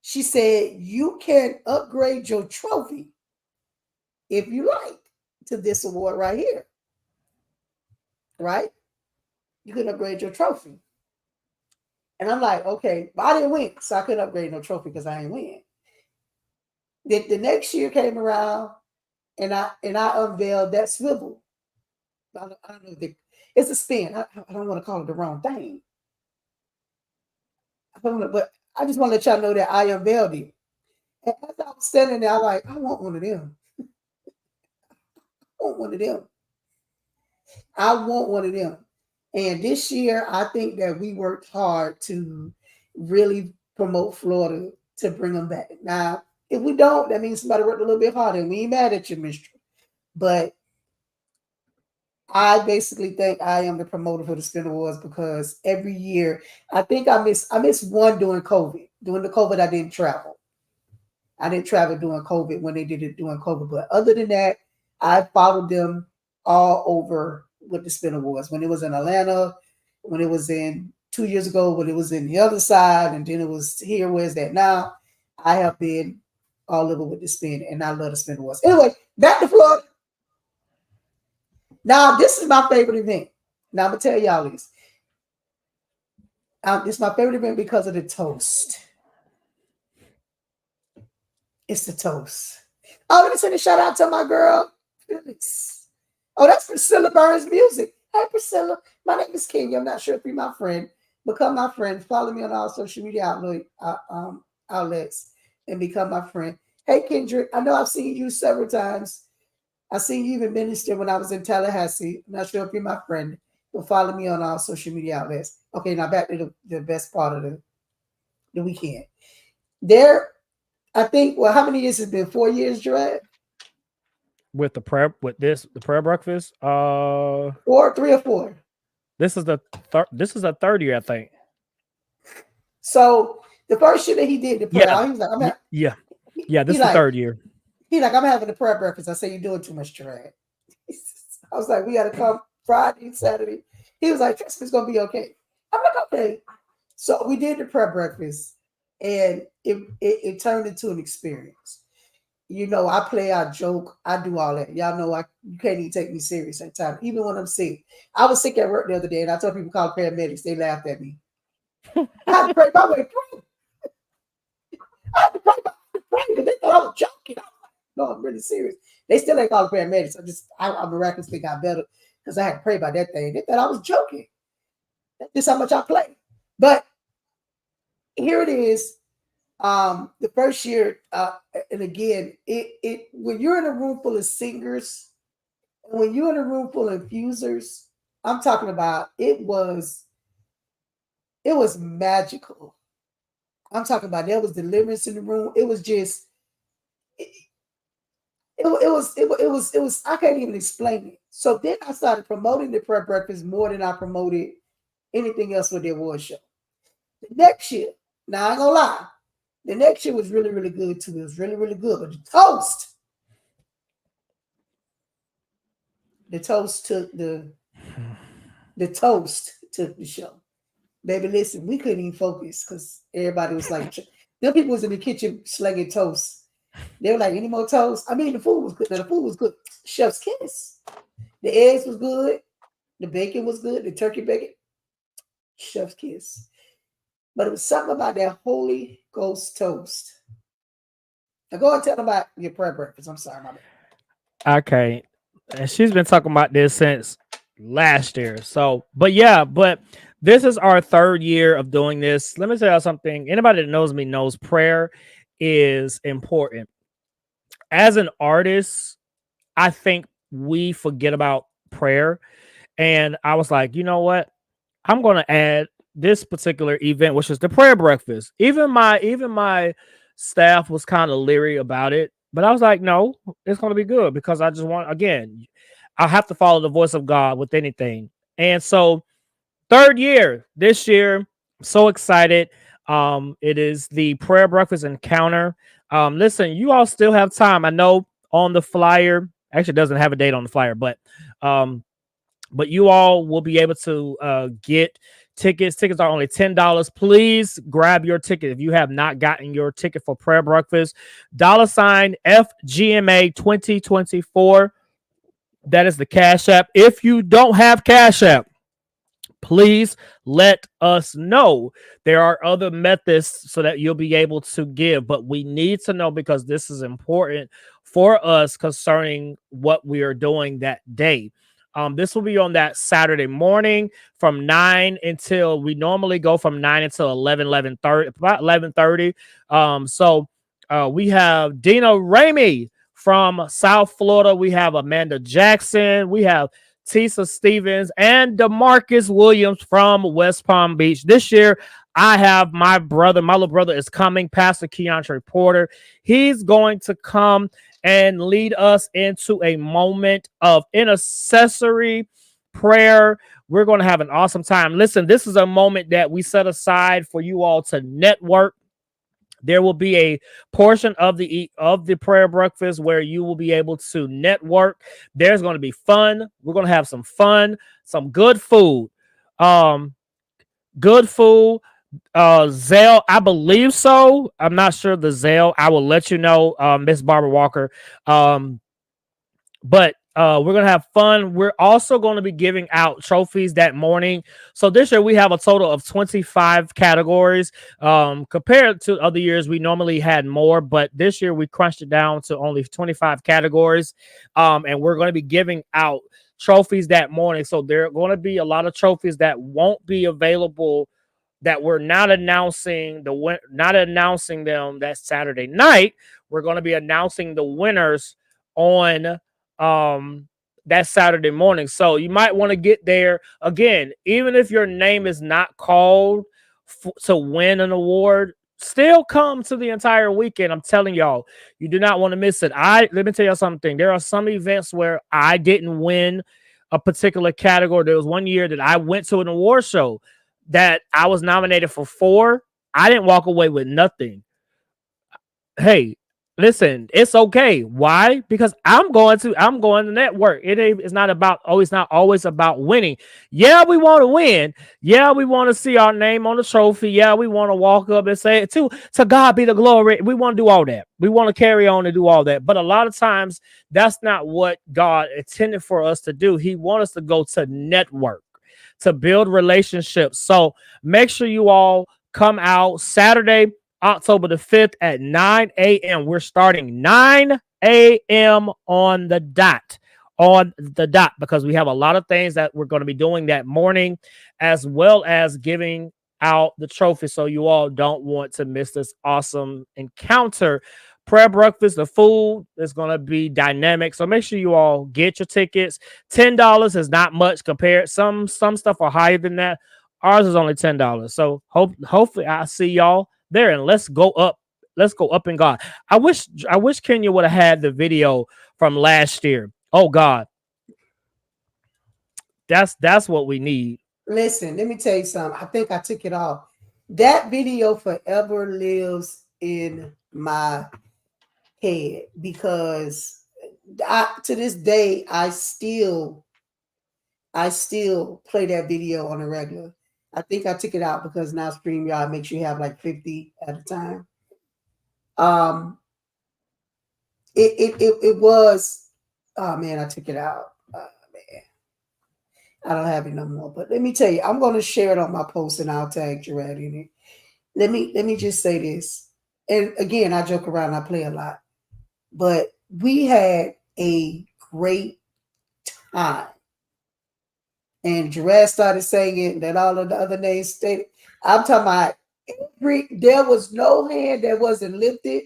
she said, you can upgrade your trophy if you like to this award right here. Right? You can upgrade your trophy. And I'm like, okay, but I didn't win, so I couldn't upgrade no trophy because I didn't win. The next year came around, and I unveiled that swivel. I don't know it's a spin. I don't want to call it the wrong thing. I don't know, but I just want to let y'all know that I unveiled it. And as I was standing there, I like, I want one of them. I want one of them. I want one of them. And this year, I think that we worked hard to really promote Florida to bring them back. Now, if we don't, that means somebody worked a little bit harder. And we ain't mad at you, Mister. But I basically think I am the promoter for the Spin Awards because every year, I think I miss one during COVID. During the COVID, I didn't travel. I didn't travel during COVID when they did it during COVID. But other than that, I followed them all over with the Spin Awards. When it was in Atlanta, when it was in 2 years ago, when it was in the other side, and then it was here, where's that now? I have been all over with the Spin, and I love the Spin Awards. Anyway, back to Florida. Now, this is my favorite event. Now, I'm going to tell y'all this. This is my favorite event because of the toast. It's the toast. Oh, let me send a shout out to my girl, Phyllis. Oh, that's Priscilla Burns Music. Hey, Priscilla. My name is Kenya. I'm not sure if you're my friend. Become my friend. Follow me on all social media outlets and become my friend. Hey, Kendrick. I know I've seen you several times. I've seen you even minister when I was in Tallahassee. I'm not sure if you're my friend, but follow me on all social media outlets. Okay, now back to the best part of the weekend. There, I think, well, how many years has it been? 4 years, Jorad? With the prayer, the prayer breakfast. 3 or 4. This is the third year, I think. So the first year that he did the prayer, he was like, yeah. This is the third year. He's like, I'm having the prayer breakfast. I say, you're doing too much, Jorad. I was like, we got to come Friday, Saturday. He was like, trust me, it's going to be okay. I'm like, okay. So we did the prayer breakfast, and it turned into an experience. You know, I play, I joke, I do all that. Y'all know you can't even take me serious at times, even when I'm sick. I was sick at work the other day, and I told people call paramedics. They laughed at me. I had to pray my way through. I had to pray because they thought I was joking. No, I'm really serious. They still ain't calling paramedics. I miraculously got better because I had to pray about that thing. They thought I was joking. That's just how much I play. But here it is. The first year, and again, it when you're in a room full of singers, and when you're in a room full of infusers, I'm talking about it was magical. I'm talking about there was deliverance in the room. It was just it was I can't even explain it. So then I started promoting the prayer breakfast more than I promoted anything else with the award show. The next year, now I ain't gonna lie, the next year was really, really good too. It was really, really good. But the toast took the show. Baby, listen, we couldn't even focus because everybody was like, them people was in the kitchen slinging toast. They were like, any more toast? I mean, the food was good. Now, the food was good. Chef's kiss. The eggs was good. The bacon was good. The turkey bacon. Chef's kiss. But it was something about that Holy Ghost toast. Now go and tell them about your prayer breakfast. I'm sorry, my bad. Okay. And she's been talking about this since last year. So, but this is our third year of doing this. Let me tell you something. Anybody that knows me knows prayer is important. As an artist, I think we forget about prayer. And I was like, you know what? I'm going to add this particular event, which is the prayer breakfast. Even my staff was kind of leery about it, but I was like, no, it's going to be good because I just want, again, I have to follow the voice of God with anything. And so third year this year, I'm so excited. It is the prayer breakfast encounter. Listen, you all still have time. I know on the flyer, actually it doesn't have a date on the flyer, but you all will be able to get tickets. Tickets are only $10. Please grab your ticket if you have not gotten your ticket for prayer breakfast. $ FGMA 2024. That is the Cash App. If you don't have Cash App, please let us know. There are other methods so that you'll be able to give, but we need to know because this is important for us concerning what we are doing that day. This will be on that Saturday morning from 9 until we normally go from 9 until 11:30, about 11:30. So we have Dina Ramey from South Florida. We have Amanda Jackson. We have Tisa Stevens and DeMarcus Williams from West Palm Beach. This year, I have my little brother is coming, Pastor Keontre Porter. He's going to come and lead us into a moment of intercessory prayer. We're going to have an awesome time. Listen, this is a moment that we set aside for you all to network. There will be a portion of the prayer breakfast where you will be able to network. There's going to be fun. We're going to have some fun, some good food. Um, good food. Zell, I believe so. I'm not sure the Zell. I will let you know, Miss Barbara Walker. But we're gonna have fun. We're also going to be giving out trophies that morning. So this year we have a total of 25 categories. Compared to other years, we normally had more, but this year we crunched it down to only 25 categories. And we're going to be giving out trophies that morning. So there are going to be a lot of trophies that won't be available, that we're not announcing them that Saturday night. We're going to be announcing the winners on that Saturday morning. So you might want to get there. Again, even if your name is not called to win an award, still come to the entire weekend. I'm telling y'all, you do not want to miss it. Let me tell you something. There are some events where I didn't win a particular category. There was one year that I went to an award show that I was nominated for 4. I didn't walk away with nothing. Hey, listen, it's okay. Why? Because I'm going to network. It's not always about winning. Yeah, we want to win. Yeah, we want to see our name on the trophy. Yeah, we want to walk up and say it to God be the glory. We want to do all that. We want to carry on and do all that. But a lot of times that's not what God intended for us to do. He wants us to go to network, to build relationships. So make sure you all come out Saturday, October the 5th at 9 a.m. We're starting 9 a.m. on the dot. Because we have a lot of things that we're going to be doing that morning, as well as giving out the trophy. So you all don't want to miss this awesome encounter. Prayer breakfast, the food is going to be dynamic. So make sure you all get your tickets. $10 is not much compared. Some stuff are higher than that. Ours is only $10. So hopefully I see y'all there, and let's go up. Let's go up in God. I wish Kenya would have had the video from last year. Oh God. That's what we need. Listen, let me tell you something. I think I took it off. That video forever lives in my head because to this day I still play that video on a regular. I think I took it out because now StreamYard makes you have like 50 at a time. It was, oh man, I took it out. Man, I don't have it no more. But let me tell you, I'm going to share it on my post and I'll tag Jorad in it. Let me just say this. And again, I joke around, I play a lot. But we had a great time. And Jorad started saying that all of the other names stated. I'm talking about there was no hand that wasn't lifted.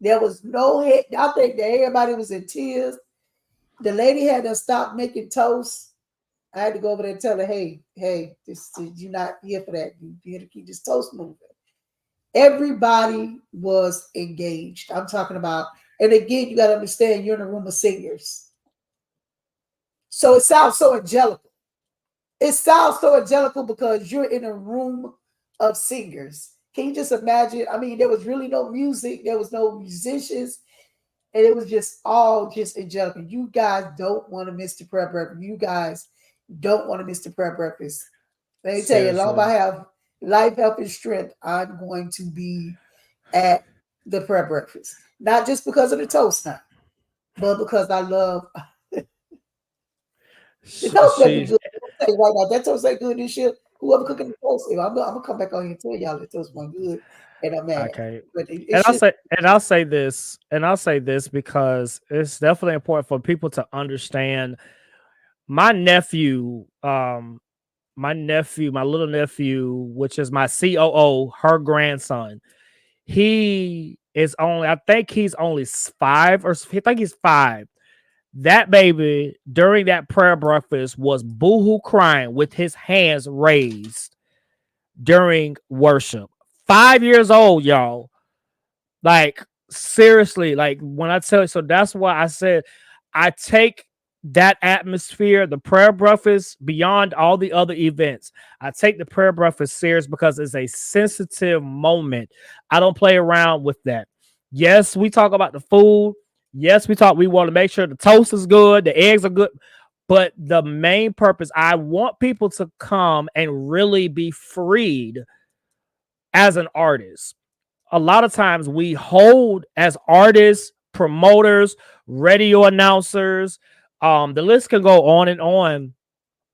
There was no head. I think that everybody was in tears. The lady had to stop making toast. I had to go over there and tell her, hey, you're not here for that. You're here to keep this toast moving. Everybody was engaged. I'm talking about, and again, you got to understand, you're in a room of singers. So it sounds so angelical. It sounds so angelical because you're in a room of singers. Can you just imagine? I mean, there was really no music. There was no musicians. And it was just all just angelical. You guys don't want to miss the prayer breakfast. You guys don't want to miss the prayer breakfast. Let me tell you, as long as I have life, health, and strength, I'm going to be at the prayer breakfast. Not just because of the toast now, but because I love the toast. May be good. I'll tell you right now, that toast ain't good this year. Whoever cooking the toast, I'm gonna come back on here and tell y'all that toast wasn't good, and I'm mad. Okay. But I'll say this because it's definitely important for people to understand. My nephew, my little nephew, which is my COO, her grandson, I think he's only 5, or I think he's 5. That baby during that prayer breakfast was boohoo crying with his hands raised during worship. 5 years old, y'all. Like seriously, like when I tell you, so that's why I said I take that atmosphere, the prayer breakfast, beyond all the other events, I take the prayer breakfast serious because it's a sensitive moment. I don't play around with that. Yes, we talk about the food. Yes, we want to make sure the toast is good, the eggs are good. But the main purpose, I want people to come and really be freed as an artist. A lot of times we hold as artists, promoters, radio announcers, the list can go on and on.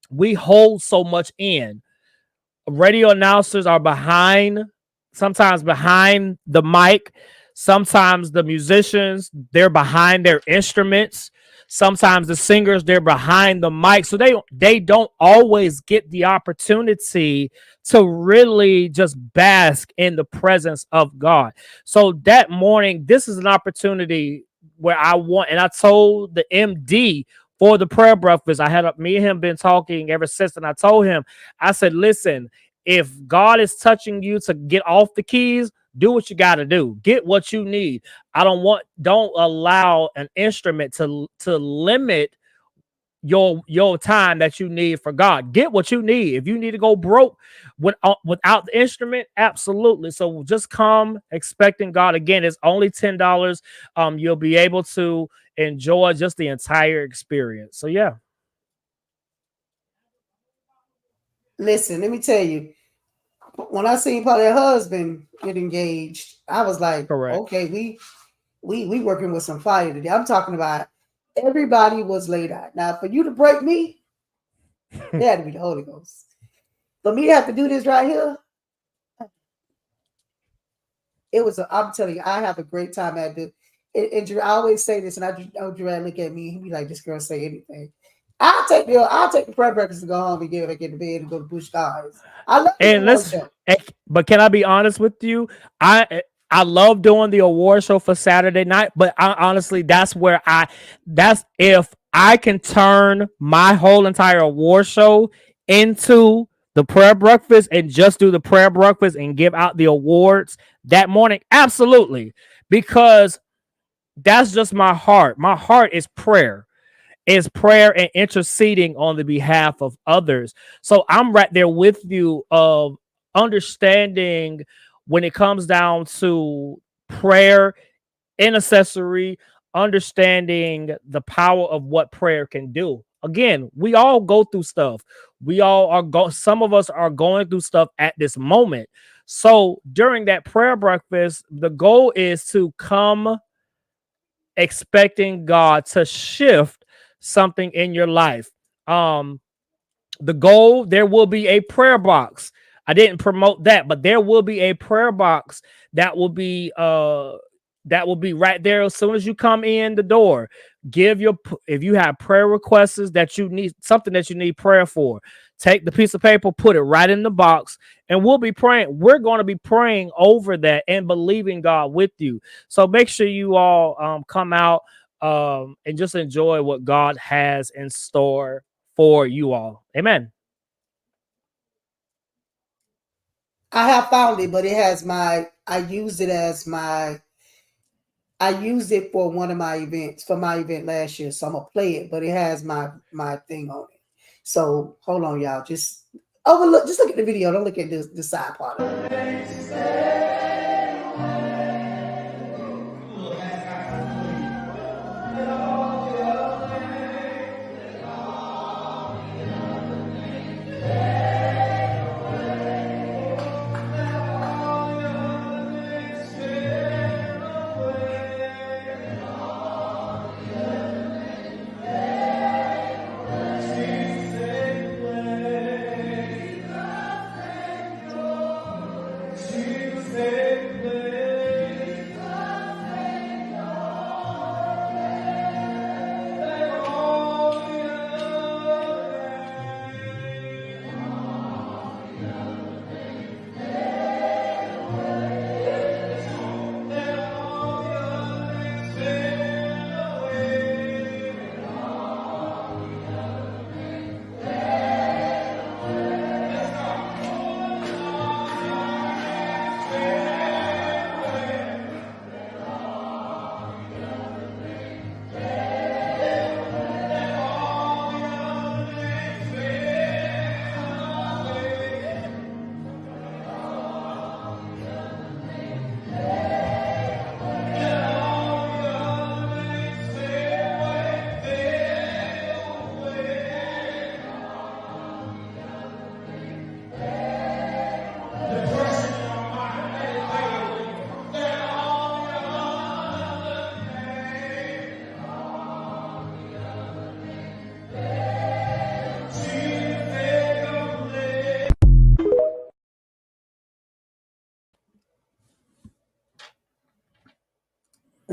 We hold so much in. Radio announcers are sometimes behind the mic. Sometimes the musicians, they're behind their instruments. Sometimes the singers, they're behind the mic. So they don't always get the opportunity to really just bask in the presence of God. So that morning, this is an opportunity where and I told the MD for the prayer breakfast, me and him been talking ever since, and I told him, I said, listen, if God is touching you to get off the keys, do what you got to do. Get what you need. Don't allow an instrument to limit your time that you need for God. Get what you need. If you need to go broke without the instrument, absolutely. So just come expecting God. Again, it's only $10. You'll be able to enjoy just the entire experience. So yeah. Listen, let me tell you, when I seen Paul, her husband get engaged, I was like, Correct. okay, we working with some fire today. I'm talking about everybody was laid out. Now, for you to break me, it had to be the Holy Ghost. For me to have to do this right here, I'm telling you, I have a great time at it. And I always say this, and I know Jorad look at me, he be like, this girl say anything. I'll take the prayer breakfast to go home and get back in the bed and go to Bush Gardens. I love the And award show. but can I be honest with you? I love doing the award show for Saturday night, but honestly, that's if I can turn my whole entire award show into the prayer breakfast and just do the prayer breakfast and give out the awards that morning. Absolutely. Because that's just my heart. My heart is prayer and interceding on the behalf of others. So I'm right there with you of understanding when it comes down to prayer, intercessory, understanding the power of what prayer can do. Again, we all go through stuff. Some of us are going through stuff at this moment. So during that prayer breakfast, the goal is to come expecting God to shift something in your life. The goal, there will be a prayer box. I didn't promote that, but there will be a prayer box that will be right there as soon as you come in the door. If you have prayer requests that you need, something that you need prayer for, take the piece of paper, put it right in the box, and we'll be praying. We're going to be praying over that and believing God with you. So make sure you all come out and just enjoy what God has in store for you all. Amen. I have found it, but I used it for one of my events, for my event last year. So I'm gonna play it, but it has my thing on it. So hold on, y'all. Just look at the video. Don't look at the side part of it.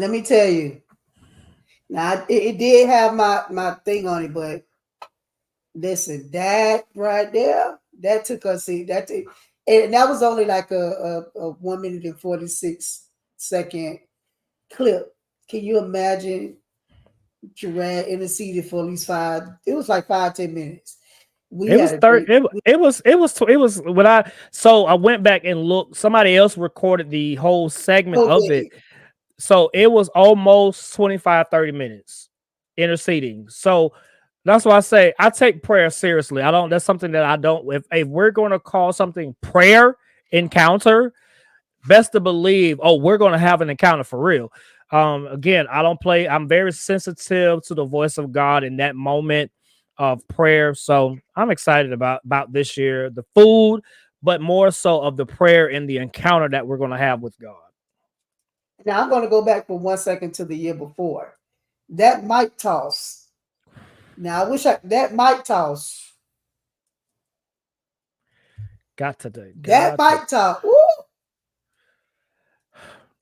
let me tell you. Now it did have my thing on it, but listen, that right there, that took us see and that was only like a 1 minute and 46 second clip. Can you imagine Jorad interceded for at least five? It was like 5-10 minutes. We It was had a third. great. It was when I went back and looked. Somebody else recorded the whole segment Oh, of did it. he? So it was almost 25-30 minutes interceding. So that's why I say I take prayer seriously. I don't. That's something that I don't. If we're going to call something prayer encounter, best to believe, oh, we're going to have an encounter for real. Again, I don't play. I'm very sensitive to the voice of God in that moment of prayer. So I'm excited about this year, the food, but more so of the prayer and the encounter that we're going to have with God. Now I'm going to go back for 1 second to the year before. That mic toss. Now I wish that mic toss. Got to do. That Got to. mic toss. Woo,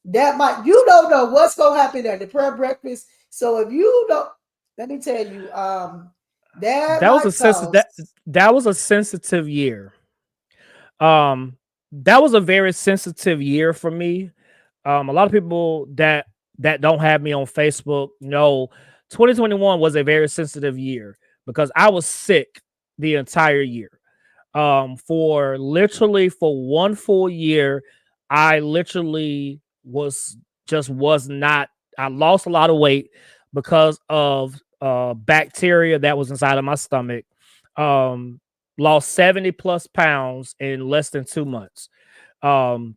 that might you don't know what's gonna happen at the prayer breakfast. So if you don't, let me tell you, that That was a might sensitive. toss. That was a sensitive year. Um, that was a very sensitive year for me. A lot of people that don't have me on Facebook know 2021 was a very sensitive year because I was sick the entire year. For literally for one full year, I literally was not. I lost a lot of weight because of bacteria that was inside of my stomach. Um, Lost 70 plus pounds in less than 2 months. Um,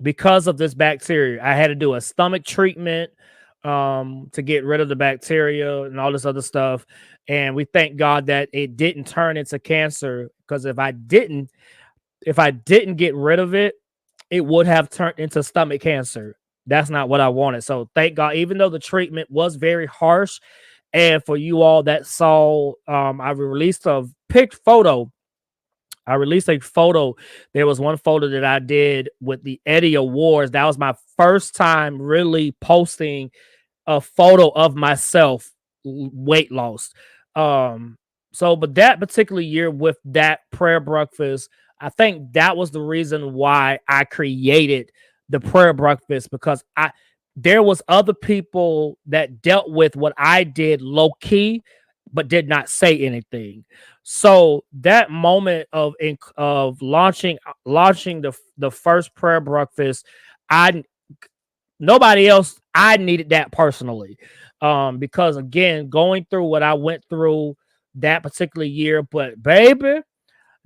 because of this bacteria. I had to do a stomach treatment to get rid of the bacteria and all this other stuff. And we thank God that it didn't turn into cancer because if I didn't get rid of it, it would have turned into stomach cancer. That's not what I wanted. So thank God, even though the treatment was very harsh, and for you all that saw, I released a pic photo I released a photo. There was one photo that I did with the Eddie Awards. That was my first time really posting a photo of myself weight loss. Um, but that particular year with that prayer breakfast, I think that was the reason why I created the prayer breakfast because there was other people that dealt with what I did low key, but did not say anything. So that moment of launching the first prayer breakfast, I nobody else I needed that personally. Because again, going through what I went through that particular year, but baby,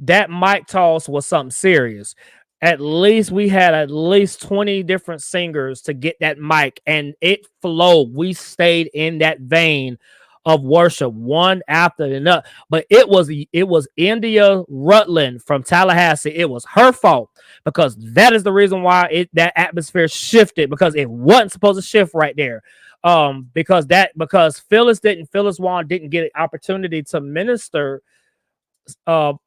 that mic toss was something serious. At least we had at least 20 different singers to get that mic and it flowed. We stayed in that vein of worship one after another. But it was India Rutland from Tallahassee. It was her fault because that is the reason why that atmosphere shifted because it wasn't supposed to shift right there. Because Phyllis Wong didn't get an opportunity to minister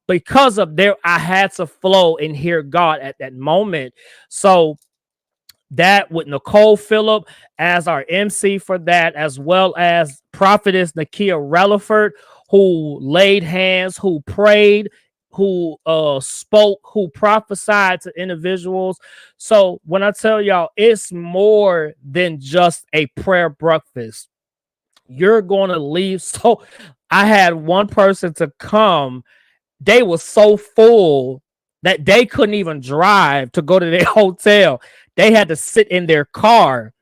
because of there I had to flow and hear God at that moment. So that with Nicole Phillip as our MC for that, as well as prophetess Nakia Relaford, who laid hands, who prayed, who spoke, who prophesied to individuals. So when I tell y'all, it's more than just a prayer breakfast. You're going to leave. So I had one person to come, they were so full that they couldn't even drive to go to their hotel. They had to sit in their car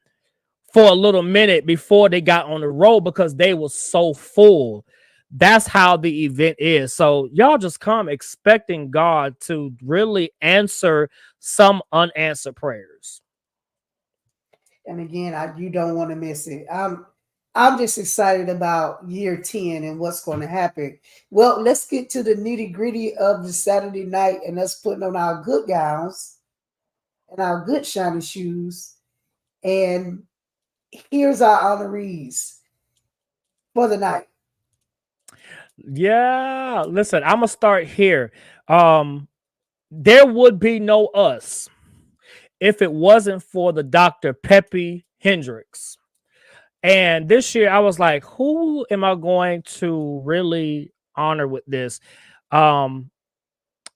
for a little minute before they got on the road because they were so full. That's how the event is. So y'all just come expecting God to really answer some unanswered prayers. And again, you don't want to miss it. I'm just excited about year 10 and what's going to happen. Well, let's get to the nitty gritty of the Saturday night and us putting on our good gowns and our good shiny shoes. And here's our honorees for the night. Yeah, listen, I'm gonna start here. There would be no us if it wasn't for the Dr. Pepe Hendricks. And this year I was like, who am I going to really honor with this? Um,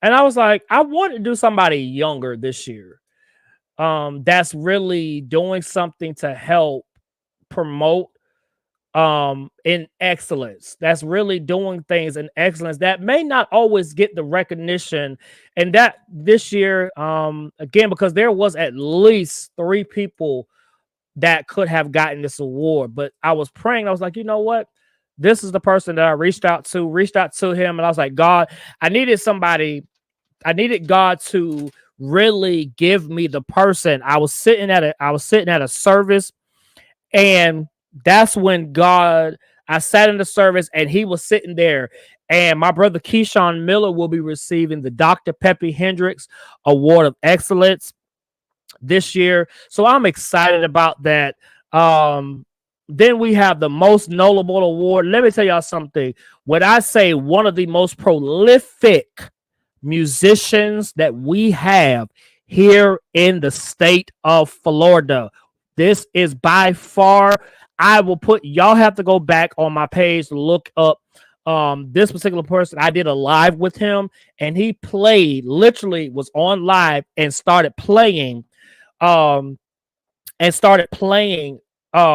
and I was like, I want to do somebody younger this year. That's really doing something to help promote in excellence, that's really doing things in excellence that may not always get the recognition. And that this year, again, because there was at least three people that could have gotten this award, but I was praying, I was like, you know what, this is the person that I reached out to him, and I was like, God, I needed somebody, I needed God to really give me the person. I was sitting at a service, and that's when God, I sat in the service and he was sitting there. And my brother Keyshawn Miller will be receiving the Dr. Peppy Hendricks Award of Excellence this year. So I'm excited about that. Then we have the most notable award. Let me tell y'all something. When I say one of the most prolific musicians that we have here in the state of Florida, this is by far, I will put, y'all have to go back on my page to look up this particular person. I did a live with him, and he played, literally was on live and started playing um a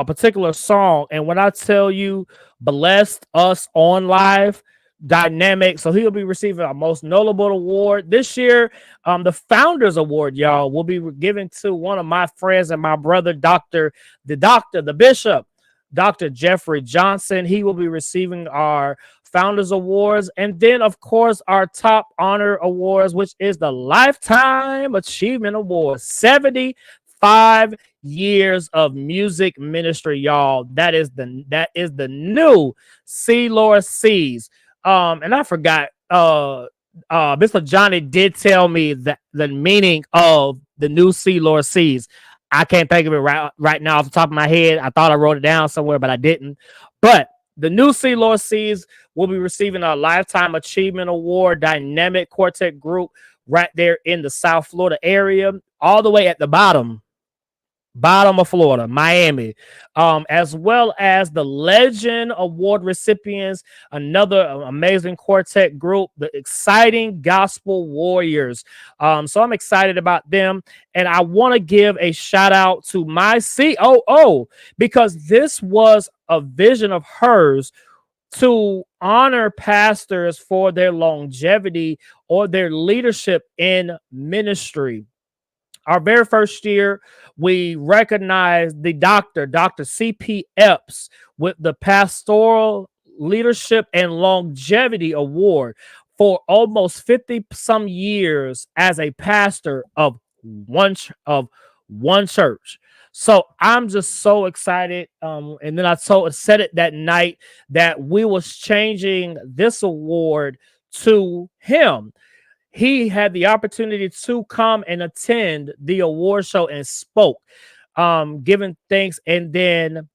particular song. And when I tell you, blessed us on live, dynamic. So he'll be receiving our most notable award this year. The Founders Award, y'all, will be given to one of my friends and my brother, the Bishop, Dr. Jeffrey Johnson. He will be receiving our Founders Awards. And then, of course, our top honor awards, which is the Lifetime Achievement Award. 75 years of music ministry, y'all. That is the new C. Laura C's. And I forgot, Mr. Johnny did tell me that the meaning of the new C. Laura C's. I can't think of it right now off the top of my head. I thought I wrote it down somewhere, but I didn't. But the new C. Laura C's will be receiving a Lifetime Achievement Award, dynamic quartet group right there in the South Florida area, all the way at the bottom of Florida, Miami, as well as the Legend Award recipients, another amazing quartet group, the Exciting Gospel Warriors. So I'm excited about them, and I want to give a shout out to my COO, because this was a vision of hers to honor pastors for their longevity or their leadership in ministry. Our very first year, we recognized the Dr. C.P. Epps, with the Pastoral Leadership and Longevity Award for almost 50 some years as a pastor of one church. So I'm just so excited. And then I said it that night that we was changing this award to him. He had the opportunity to come and attend the award show and spoke, giving thanks. And then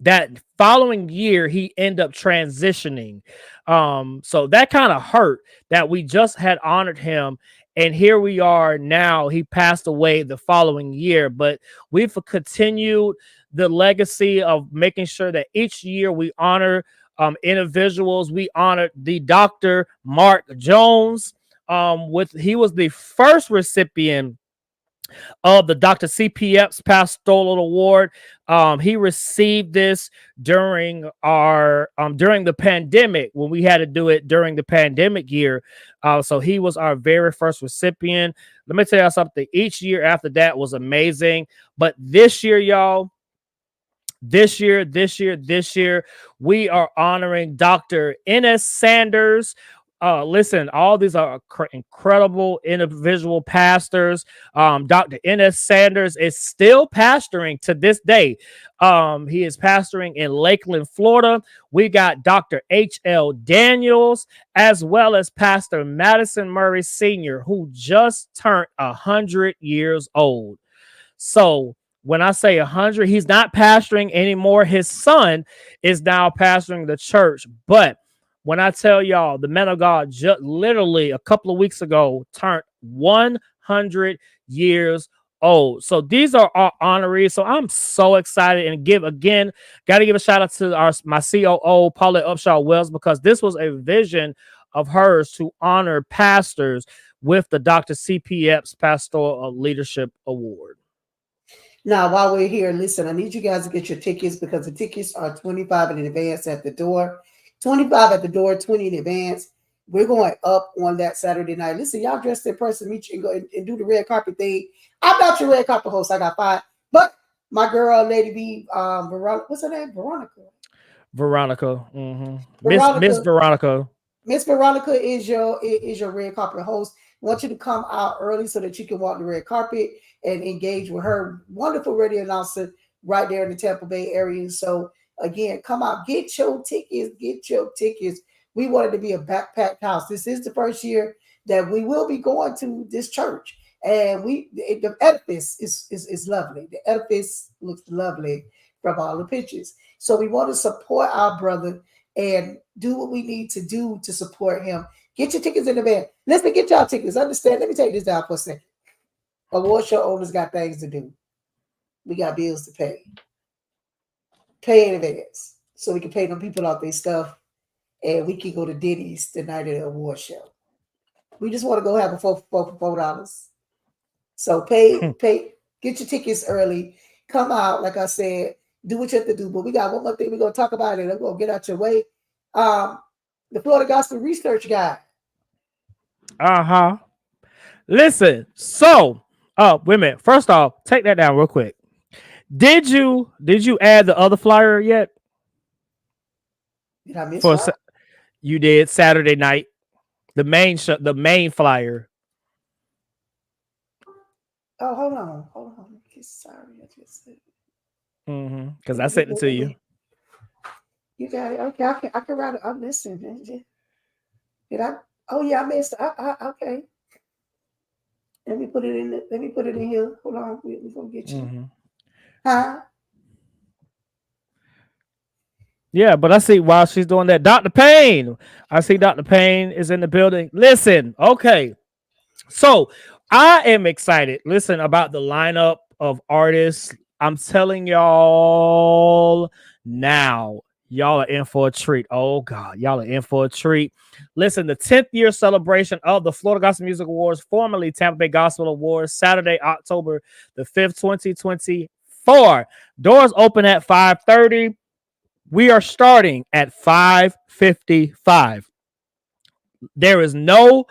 that following year, he ended up transitioning. So that kind of hurt that we just had honored him. And here we are now. He passed away the following year, but we've continued the legacy of making sure that each year we honor individuals. We honored the Dr. Mark Jones. He was the first recipient of the Dr. C.P. Epps Pastoral Award. He received this during the pandemic, when we had to do it during the pandemic year. So he was our very first recipient. Let me tell you something. Each year after that was amazing, but this year, y'all, this year, we are honoring Dr. N.S. Sanders. Listen, all these are incredible individual pastors. Dr. N.S. Sanders is still pastoring to this day. He is pastoring in Lakeland, Florida. We got Dr. H.L. Daniels, as well as Pastor Madison Murray Sr., who just turned 100 years old. So when I say 100, he's not pastoring anymore. His son is now pastoring the church. But when I tell y'all, the man of God just literally a couple of weeks ago turned 100 years Oh, so these are our honorees. So I'm so excited and got to give a shout out to my COO, Paulette Upshaw Wells, because this was a vision of hers to honor pastors with the Dr. C.P. Epps Pastoral Leadership Award. Now, while we're here, listen, I need you guys to get your tickets because the tickets are 25 in advance at the door. 25 at the door, 20 in advance. We're going up on that Saturday night. Listen, y'all dressed in person, meet you and go and do the red carpet thing. I'm not your red carpet host. I got 5. But my girl, Lady B, Veronica, what's her name? Veronica. Veronica. Mm-hmm. Miss Veronica. Veronica. Miss Veronica is your red carpet host. I want you to come out early so that you can walk the red carpet and engage with her wonderful radio announcer right there in the Tampa Bay area. So again, come out, get your tickets, get your tickets. We wanted to be a backpack house. This is the first year that we will be going to this church. And the edifice is lovely. The edifice looks lovely from all the pictures. So we want to support our brother and do what we need to do to support him. Get your tickets in advance. Listen, get y'all tickets. Understand? Let me take this down for a second. Award show owners got things to do. We got bills to pay. Pay in advance so we can pay them people off their stuff, and we can go to Diddy's the night of the award show. We just want to go have a $4. So pay. Get your tickets early. Come out, like I said. Do what you have to do. But we got one more thing we're going to talk about, and I'm going to get out your way. The Florida Gospel Research Guide. Uh-huh. Listen, so wait a minute. First off, take that down real quick. Did you add the other flyer yet? Did I miss one? You did Saturday night. The main flyer. Oh, hold on. Sorry, I just said. Because I sent it to you. You got it. Okay, I can write it. I'm listening. Did I? Oh yeah, I missed. Okay. Let me put it in here. Hold on. We're gonna get you. Huh? Yeah, but I see while she's doing that, Dr. Payne. I see Dr. Payne is in the building. Listen, okay. So I am excited. Listen about the lineup of artists. I'm telling y'all now, y'all are in for a treat. Oh God, y'all are in for a treat. Listen, the 10th year celebration of the Florida Gospel Music Awards, formerly Tampa Bay Gospel Awards, Saturday, October the 5th, 2024. Doors open at 5:30. We are starting at 5:55. There is no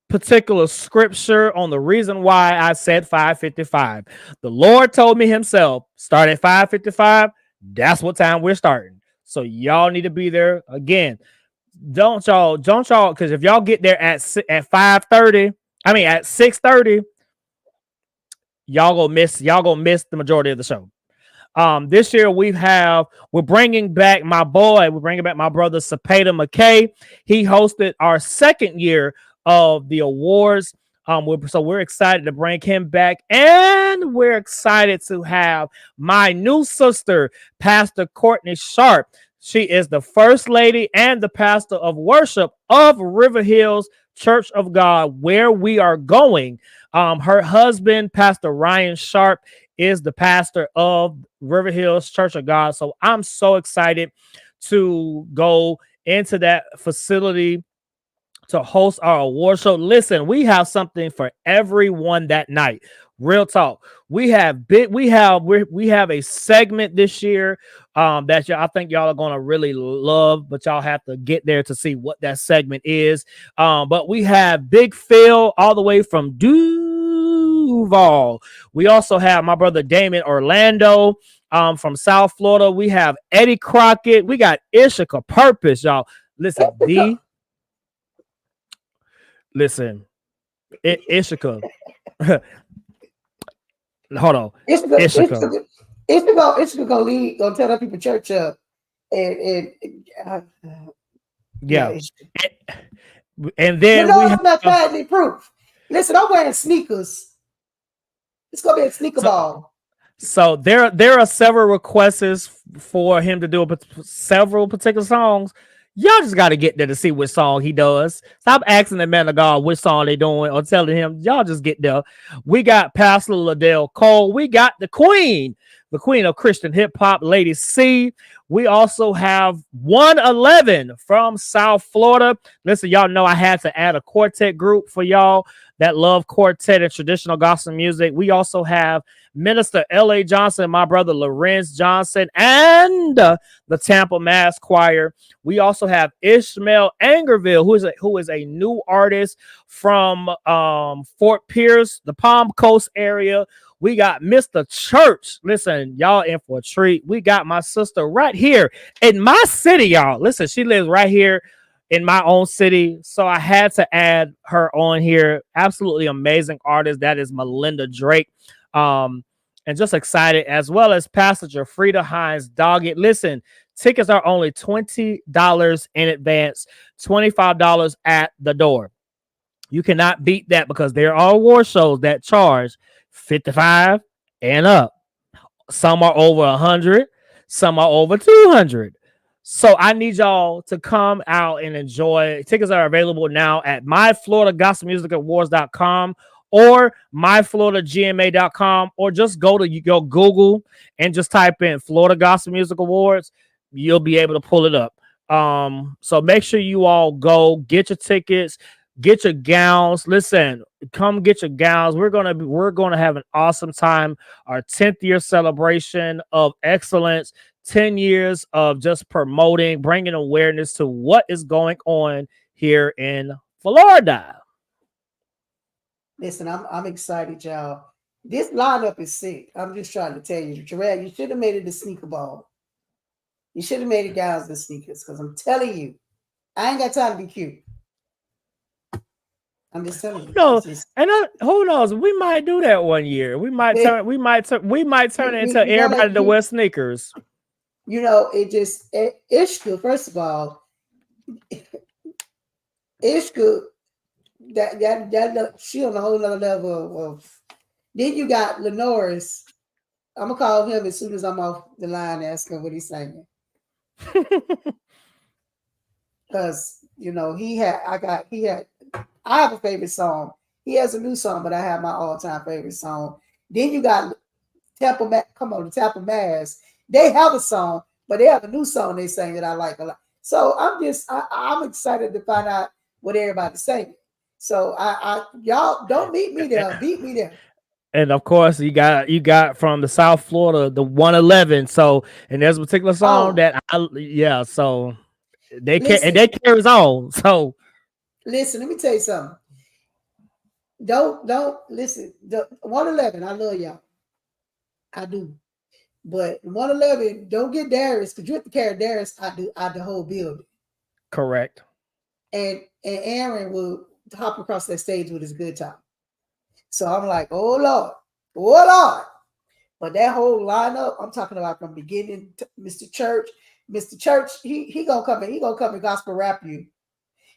particular scripture on the reason why I said 5:55. The Lord told me himself, start at 5:55. That's what time we're starting. So y'all need to be there. Again, don't y'all, because if y'all get there at 5:30, I mean at 6:30, y'all gonna miss the majority of the show. This year we're bringing back my brother Cepeda McKay. He hosted our second year of the awards. So we're excited to bring him back, and we're excited to have my new sister, Pastor Courtney Sharp. She is the first lady and the pastor of worship of River Hills Church of God, where we are going. Her husband, Pastor Ryan Sharp, is the pastor of River Hills Church of God. So I'm so excited to go into that facility to host our award show. Listen, we have something for everyone that night. Real talk. We have a segment this year that I think y'all are going to really love, but y'all have to get there to see what that segment is. But we have Big Phil all the way from Duval. We also have my brother Damon Orlando from South Florida. We have Eddie Crockett. We got Ishika Purpose, y'all. Listen, Ishika. Hold on. Ishika gonna lead, gonna tell that people church up, and yeah. And then we have not badly proof. Listen, I'm wearing sneakers. It's gonna be a sneaker ball. So there are several requests for him to do several particular songs. Y'all just got to get there to see what song he does. Stop asking the man of God which song they doing or telling him. Y'all just get there. We got Pastor Liddell Cole. We got the queen of Christian hip hop, Lady C. We also have 111 from South Florida. Listen, y'all know I had to add a quartet group for y'all that love quartet and traditional gospel music. We also have Minister L.A. Johnson, my brother Lorenz Johnson, and the Tampa Mass Choir. We also have Ishmael Angerville, who is a new artist from Fort Pierce, the Palm Coast area. We got Mr. Church. Listen, y'all in for a treat. We got my sister right here in my city, y'all. Listen, she lives right here in my own city. So I had to add her on here. Absolutely amazing artist. That is Melinda Drake. And just excited, as well as Pastor Jafrida Hines Doggett. Listen, tickets are only $20 in advance, $25 at the door. You cannot beat that because there are award shows that charge 55 and up. Some are over 100, some are over 200. So I need y'all to come out and enjoy. Tickets are available now at myfloridagospelmusicawards.com or myfloridagma.com, or just go to Google and just type in Florida Gospel Music Awards. You'll be able to pull it up. So make sure you all go get your tickets, get your gowns. Listen, come get your gowns. We're gonna have an awesome time. Our 10th year celebration of excellence, 10 years of just promoting, bringing awareness to what is going on here in Florida. Listen, I'm excited, y'all. This lineup is sick. I'm just trying to tell you, Jorad, you should have made it the sneaker ball. You should have made it gowns and sneakers, because I'm telling you, I ain't got time to be cute. I'm just telling you. No, Just, who knows? We might do that one year. We might turn it into everybody to wear sneakers. You know, Ishka, first of all, Ishka, that she on a whole other level of. Then you got Lenoris. I'm gonna call him as soon as I'm off the line, ask him what he's saying. Because you know I have a favorite song. He has a new song, but I have my all-time favorite song. Then you got the Tampa Mass. They have a song, but they have a new song they sing that I like a lot. So I'm excited to find out what everybody's saying. So y'all don't beat me there, beat me there. And of course, you got from the South Florida the 111. So, and there's a particular song so they carries on. So listen, let me tell you something. Don't listen. The 111, I love y'all. I do. But 111, don't get Darius, because you have to carry Darius out the whole building. Correct. And Aaron will hop across that stage with his good time. So I'm like, oh Lord. But that whole lineup, I'm talking about from beginning to Mr. Church. Mr. Church, he gonna come and gospel rap you.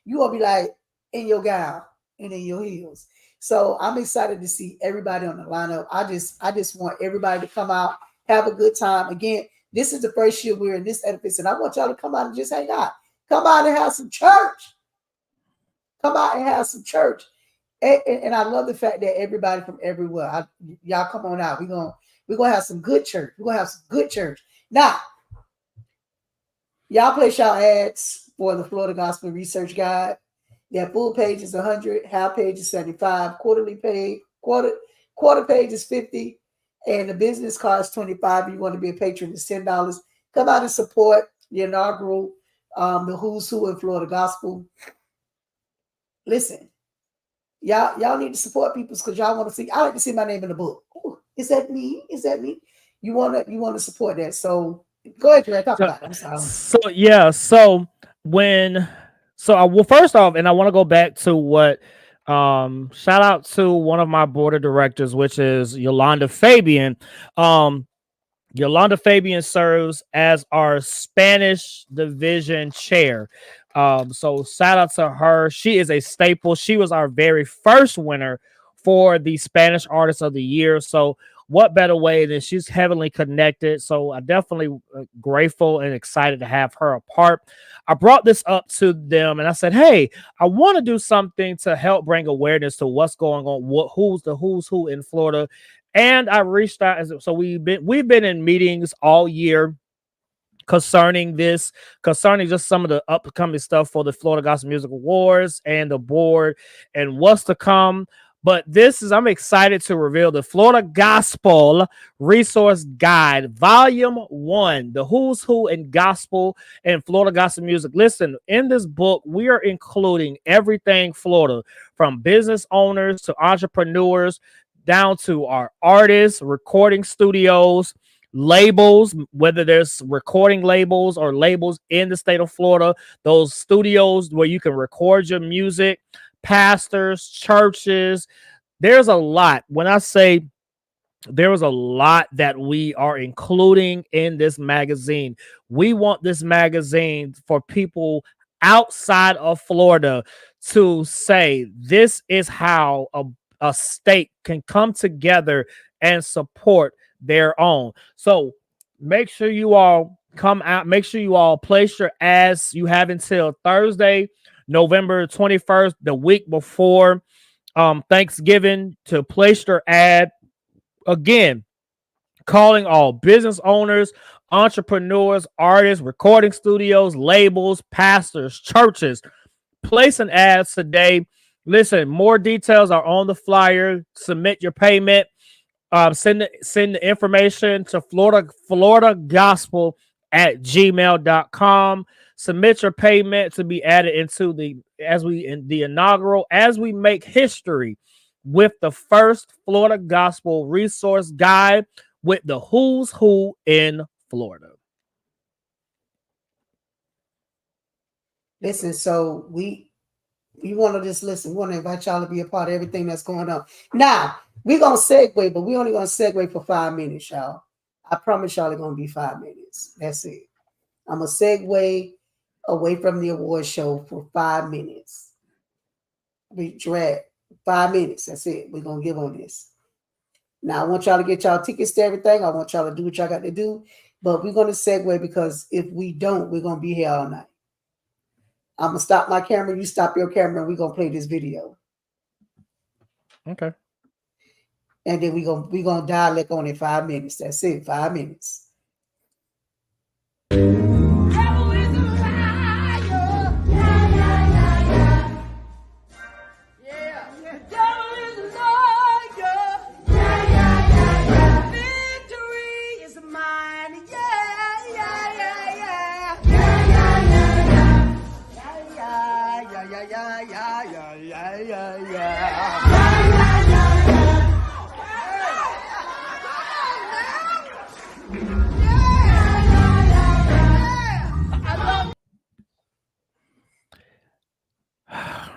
You gonna be like in your gown and in your heels. So I'm excited to see everybody on the lineup. I just want everybody to come out, have a good time. Again, this is the first year we're in this edifice, and I want y'all to come out and just hang out. Come out and have some church. Come out and have some church. And I love the fact that everybody from everywhere, y'all come on out. We're gonna have some good church. We're gonna have some good church. Now, y'all place y'all ads for the Florida Gospel Research Guide. Their full page is 100, half page is 75, quarter page is 50, and the business card is 25. If you want to be a patron, it's $10. Come out and support the inaugural, the Who's Who in Florida Gospel. Listen, y'all need to support people because y'all want to see. I like to see my name in the book. Ooh, is that me? Is that me? You wanna support that. So go ahead, Jorad, talk about it. I'm sorry. Well, first off, and I want to go back to what shout out to one of my board of directors, which is Yolanda Fabian. Yolanda Fabian serves as our Spanish division chair. So shout out to her. She is a staple. She was our very first winner for the Spanish Artist of the Year. So what better way than she's heavily connected. So I definitely grateful and excited to have her a part. I brought this up to them and I said, hey, I want to do something to help bring awareness to what's going on, who's who in Florida. And I reached out. So we've been in meetings all year concerning just some of the upcoming stuff for the Florida Gospel Music Awards and the board and what's to come. But I'm excited to reveal the Florida Gospel Resource Guide, Volume 1, the who's who in gospel and Florida gospel music. Listen, in this book, we are including everything Florida, from business owners to entrepreneurs, down to our artists, recording studios, labels, whether there's recording labels or labels in the state of Florida, those studios where you can record your music, pastors, churches. There's a lot. When I say there was a lot that we are including in this magazine. We want this magazine for people outside of Florida to say this is how a state can come together and support their own. So make sure you all come out. Make sure you all place your ads. You have until Thursday, November 21st, the week before Thanksgiving, to place your ad. Again, calling all business owners, entrepreneurs, artists, recording studios, labels, pastors, churches. Place an ad today. Listen, more details are on the flyer. Submit your payment. Send the information to Florida Gospel at gmail.com. Submit your payment to be added into the inaugural, as we make history with the first Florida Gospel Resource Guide with the who's who in Florida. Listen, so we want to just listen. We want to invite y'all to be a part of everything that's going on. Now, we're going to segue, but we only going to segue for 5 minutes, y'all. I promise y'all it's going to be 5 minutes. That's it. I'm going to segue away from the award show for 5 minutes. We drag 5 minutes. That's it. We're going to give on this. Now, I want y'all to get y'all tickets to everything. I want y'all to do what y'all got to do. But we're going to segue, because if we don't, we're going to be here all night. I'm going to stop my camera. You stop your camera, and we're going to play this video. Okay. And then we're gonna dialect on in 5 minutes. That's it, 5 minutes.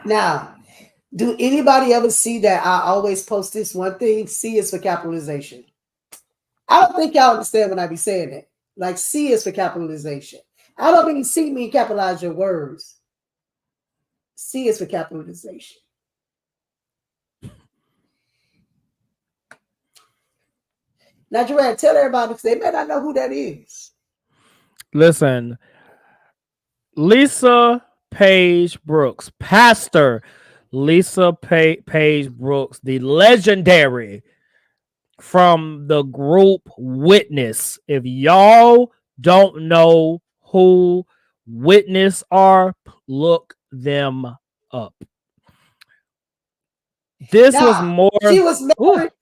Now, do anybody ever see that I always post this one thing? C is for capitalization. I don't think y'all understand when I be saying it. Like, C is for capitalization. I don't mean C mean capitalize your words. C is for capitalization. Now, Jorad, tell everybody, because they may not know who that is. Listen, Lisa Page Brooks, Pastor Lisa Page Brooks, the legendary from the group Witness. If y'all don't know who Witness are, look them up. This was more. She was married.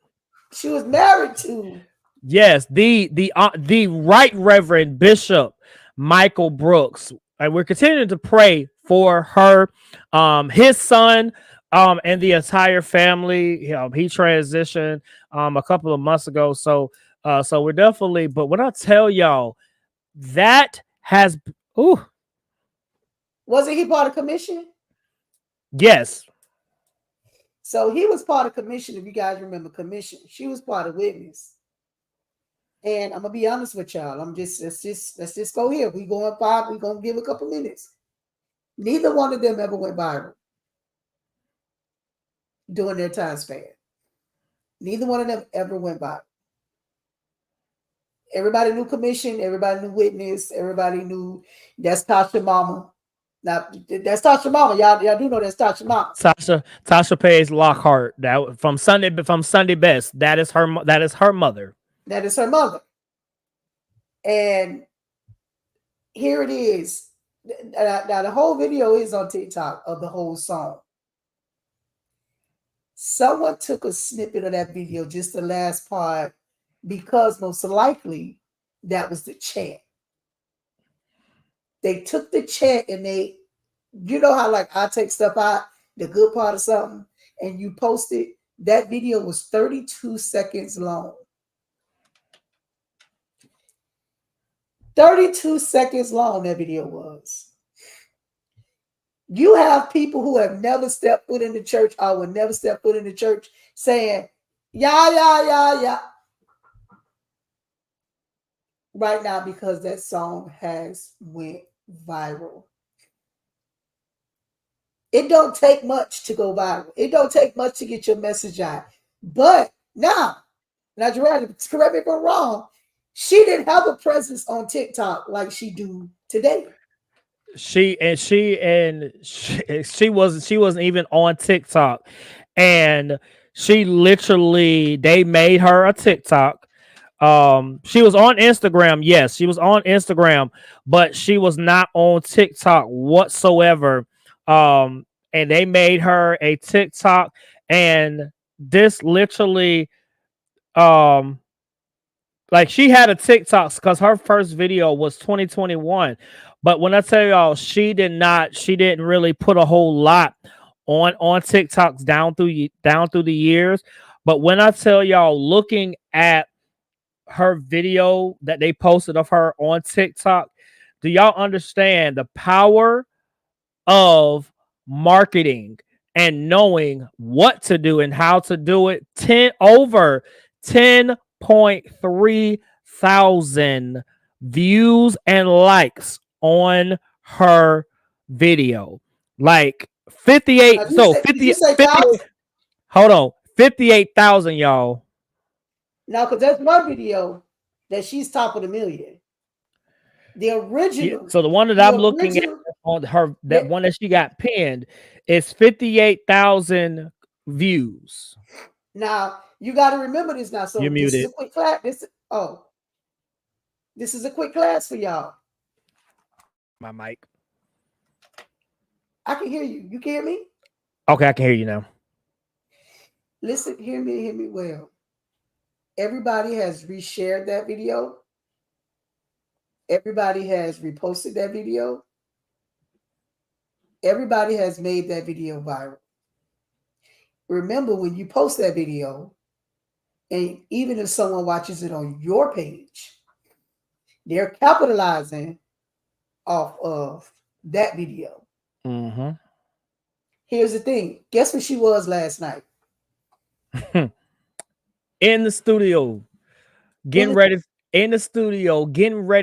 She was married to. Yes, the Right Reverend Bishop Michael Brooks. And we're continuing to pray for her, his son, and the entire family. He transitioned a couple of months ago. So we're definitely. But when I tell y'all, that has. Wasn't he part of commission? Yes. So he was part of commission. If you guys remember commission, she was part of Witness. And I'm gonna be honest with y'all. Let's just go here. We going 5. We gonna give a couple minutes. Neither one of them ever went viral during their time span. Neither one of them ever went viral. Everybody knew Commission. Everybody knew Witness. Everybody knew that's Tasha Mama. Now that's Tasha Mama. Y'all do know that's Tasha Mama. Tasha Page Lockhart, that from Sunday Best. That is her mother. That is her mother. And here it is. Now the whole video is on TikTok of the whole song. Someone took a snippet of that video, just the last part, because most likely that was the chant. They took the chant and you know how like I take stuff out, the good part of something, and you post it. That video was 32 seconds long. 32 seconds long that video was. You have people who have never stepped foot in the church or will never step foot in the church saying, yeah. Right now, because that song has went viral. It don't take much to go viral. It don't take much to get your message out. But now Jorad, correct me if I'm wrong, she didn't have a presence on TikTok like she do today. She wasn't even on TikTok, and she literally, they made her a TikTok. She was on Instagram. Yes, she was on Instagram, but she was not on TikTok whatsoever. And they made her a TikTok, and this literally, like, she had a TikTok because her first video was 2021. But when I tell y'all, she didn't really put a whole lot on TikToks down through the years. But when I tell y'all, looking at her video that they posted of her on TikTok, do y'all understand the power of marketing and knowing what to do and how to do it? Over 10.3 thousand views and likes on her video. Like 58. Did you say 50. Hold on. 58,000, y'all. Now, because that's one video that she's top of the million. The original. Yeah, so the one that I'm looking at on her, that one that she got pinned, is 58,000 views. Now you got to remember this. Now, so You're this muted. is a quick class. This is a quick class for y'all. My mic. I can hear you. You can hear me? Okay, I can hear you now. Listen, hear me well. Everybody has reshared that video. Everybody has reposted that video. Everybody has made that video viral. Remember, when you post that video, and even if someone watches it on your page, they're capitalizing off of that video. Mm-hmm. Here's the thing. Guess where she was last night? In the studio. Getting ready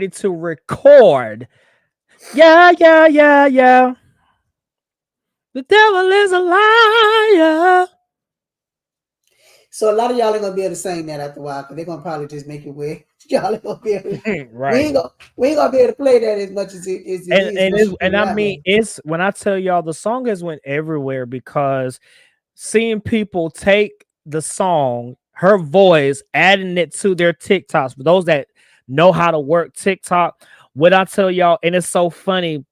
to record. Yeah. The devil is a liar. So a lot of y'all ain't gonna be able to sing that after a while, because they're gonna probably just make it weird. Y'all ain't gonna be able to, right. we ain't gonna be able to play that as much as it is. And I mean, it's, when I tell y'all, the song has went everywhere, because seeing people take the song, her voice, adding it to their TikToks, for those that know how to work TikTok, what I tell y'all, and it's so funny.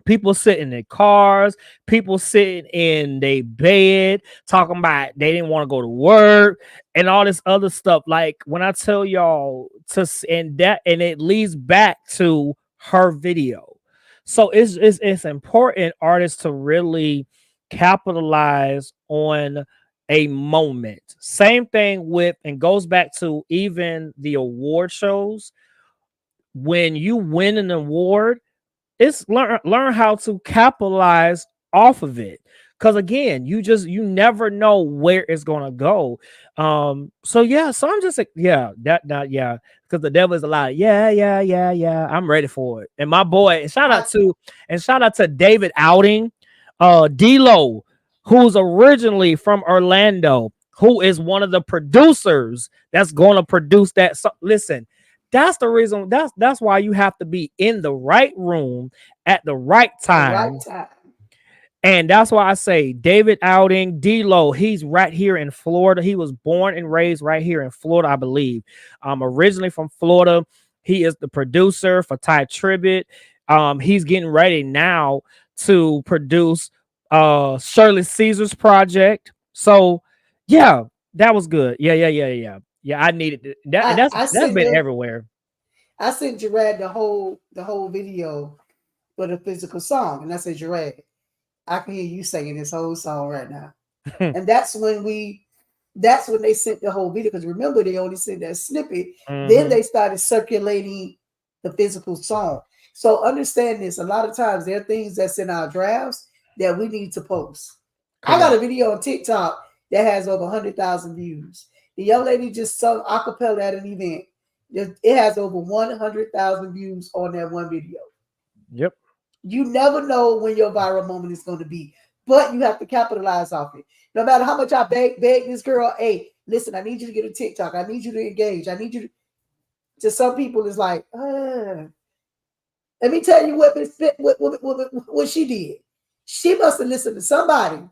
People sitting in their cars, people sitting in their bed, talking about they didn't want to go to work and all this other stuff. Like, when I tell y'all and it leads back to her video. So it's important, artists, to really capitalize on a moment. Same thing with, and goes back to even the award shows. When you win an award, it's learn how to capitalize off of it, because again, you never know where it's gonna go. So I'm just like, because the devil is a lie. Yeah, I'm ready for it. And my boy, and shout out to David Outing, D-Lo, who's originally from Orlando, who is one of the producers that's going to produce that. So listen, That's the reason. That's why you have to be in the right room at the right The right time. time. And that's why I say David Outing, D-Lo, he's right here in Florida. He was born and raised right here in Florida, I believe. Originally from Florida. He is the producer for Ty Tribbett. He's getting ready now to produce Shirley Caesar's project. So yeah, that was good. Yeah. Yeah, I needed it. That, and I that's sent been them. everywhere. I sent Jorad the whole video for the physical song, and I said, Jorad, I can hear you singing this whole song right now. And that's when they sent the whole video, because remember they only sent that snippet. Then they started circulating the physical song. So understand this: a lot of times there are things that's in our drafts that we need to post. I got a video on TikTok that has over 100,000 views. The young lady just sung a cappella at an event. It has over 100,000 views on that one video. Yep. You never know when your viral moment is going to be, but you have to capitalize off it. No matter how much I beg this girl, hey, listen, I need you to get a TikTok. I need you to engage. I need you to some people is like, let me tell you what she did. She must have listened to somebody.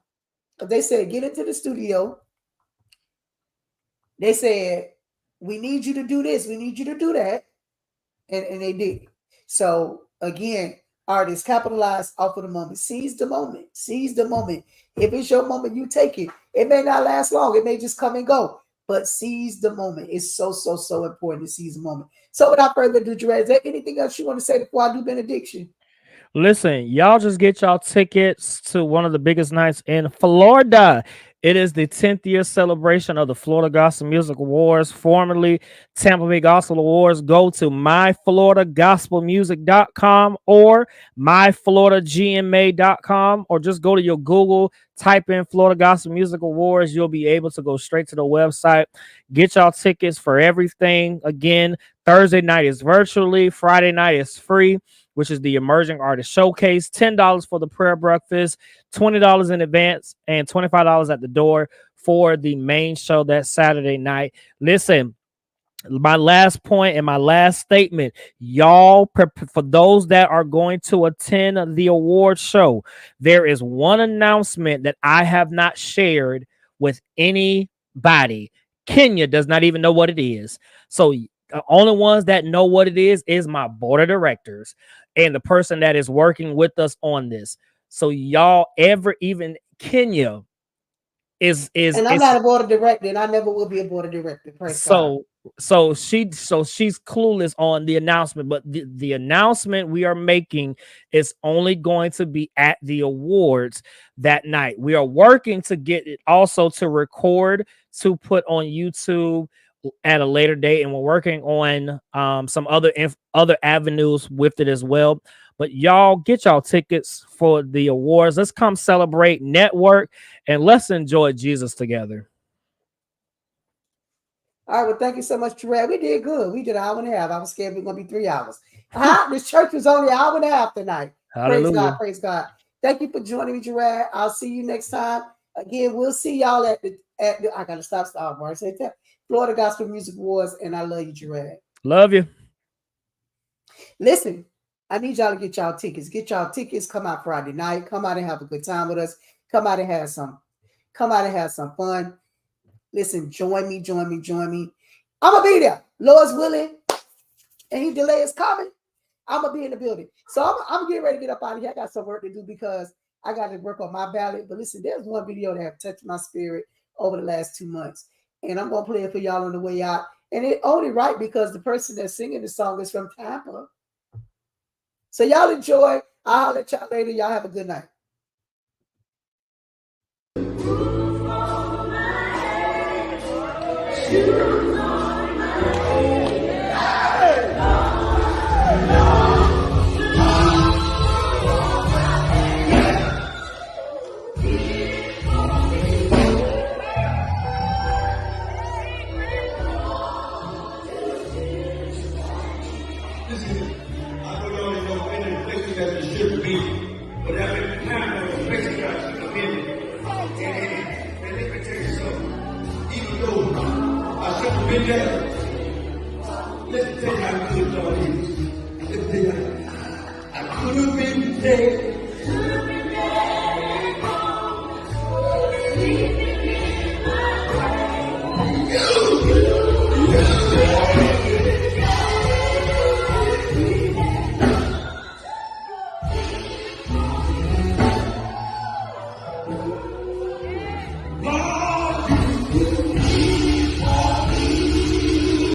They said, get into the studio. They said, we need you to do this. We need you to do that. And they did. So again, artists, capitalize off of the moment. Seize the moment. Seize the moment. If it's your moment, you take it. It may not last long. It may just come and go. But seize the moment. It's so important to seize the moment. So without further ado, Jorad, is there anything else you want to say before I do benediction? Listen, y'all just get y'all tickets to one of the biggest nights in Florida. It is the 10th year celebration of the Florida Gospel Music Awards, formerly Tampa Bay Gospel Awards. Go to myfloridagospelmusic.com or myfloridagma.com, or just go to your Google, type in Florida Gospel Music Awards. You'll be able to go straight to the website. Get y'all tickets for everything. Again, Thursday night is virtually, Friday night is free, which is the Emerging Artist Showcase. $10 for the prayer breakfast, $20 in advance, and $25 at the door for the main show that Saturday night. Listen, my last point and my last statement, y'all, for those that are going to attend the award show, there is one announcement that I have not shared with anybody. Kenya does not even know what it is. So the only ones that know what it is my board of directors and the person that is working with us on this. So y'all, even Kenya is and I'm not a board of director, and I never will be a board of director. Praise God. So she's clueless on the announcement, but the announcement we are making is only going to be at the awards that night. We are working to get it also to record to put on YouTube at a later date, and we're working on some other avenues with it as well. But y'all get y'all tickets for the awards. Let's come celebrate, network, and let's enjoy Jesus together. All right, well, thank you so much, Jorad. We did good. We did an hour and a half. I was scared we were going to be 3 hours. This church was only an hour and a half tonight. Hallelujah. Praise God, praise God. Thank you for joining me, Jorad. I'll see you next time. Again, we'll see y'all at the I got to stop. I say that. Florida Gospel Music Awards, and I love you, Jorad. Love you. Listen, I need y'all to get y'all tickets. Get y'all tickets. Come out Friday night. Come out and have a good time with us. Come out and have some fun. Listen, join me. I'm gonna be there. Lord's willing, and He delay is coming. I'm gonna be in the building. So I'm getting ready to get up out of here. I got some work to do because I got to work on my ballot. But listen, there's one video that have touched my spirit over the last 2 months, and I'm gonna play it for y'all on the way out. And it only right because the person that's singing the song is from Tampa. So y'all enjoy. I'll let y'all later. Y'all have a good night. Listen,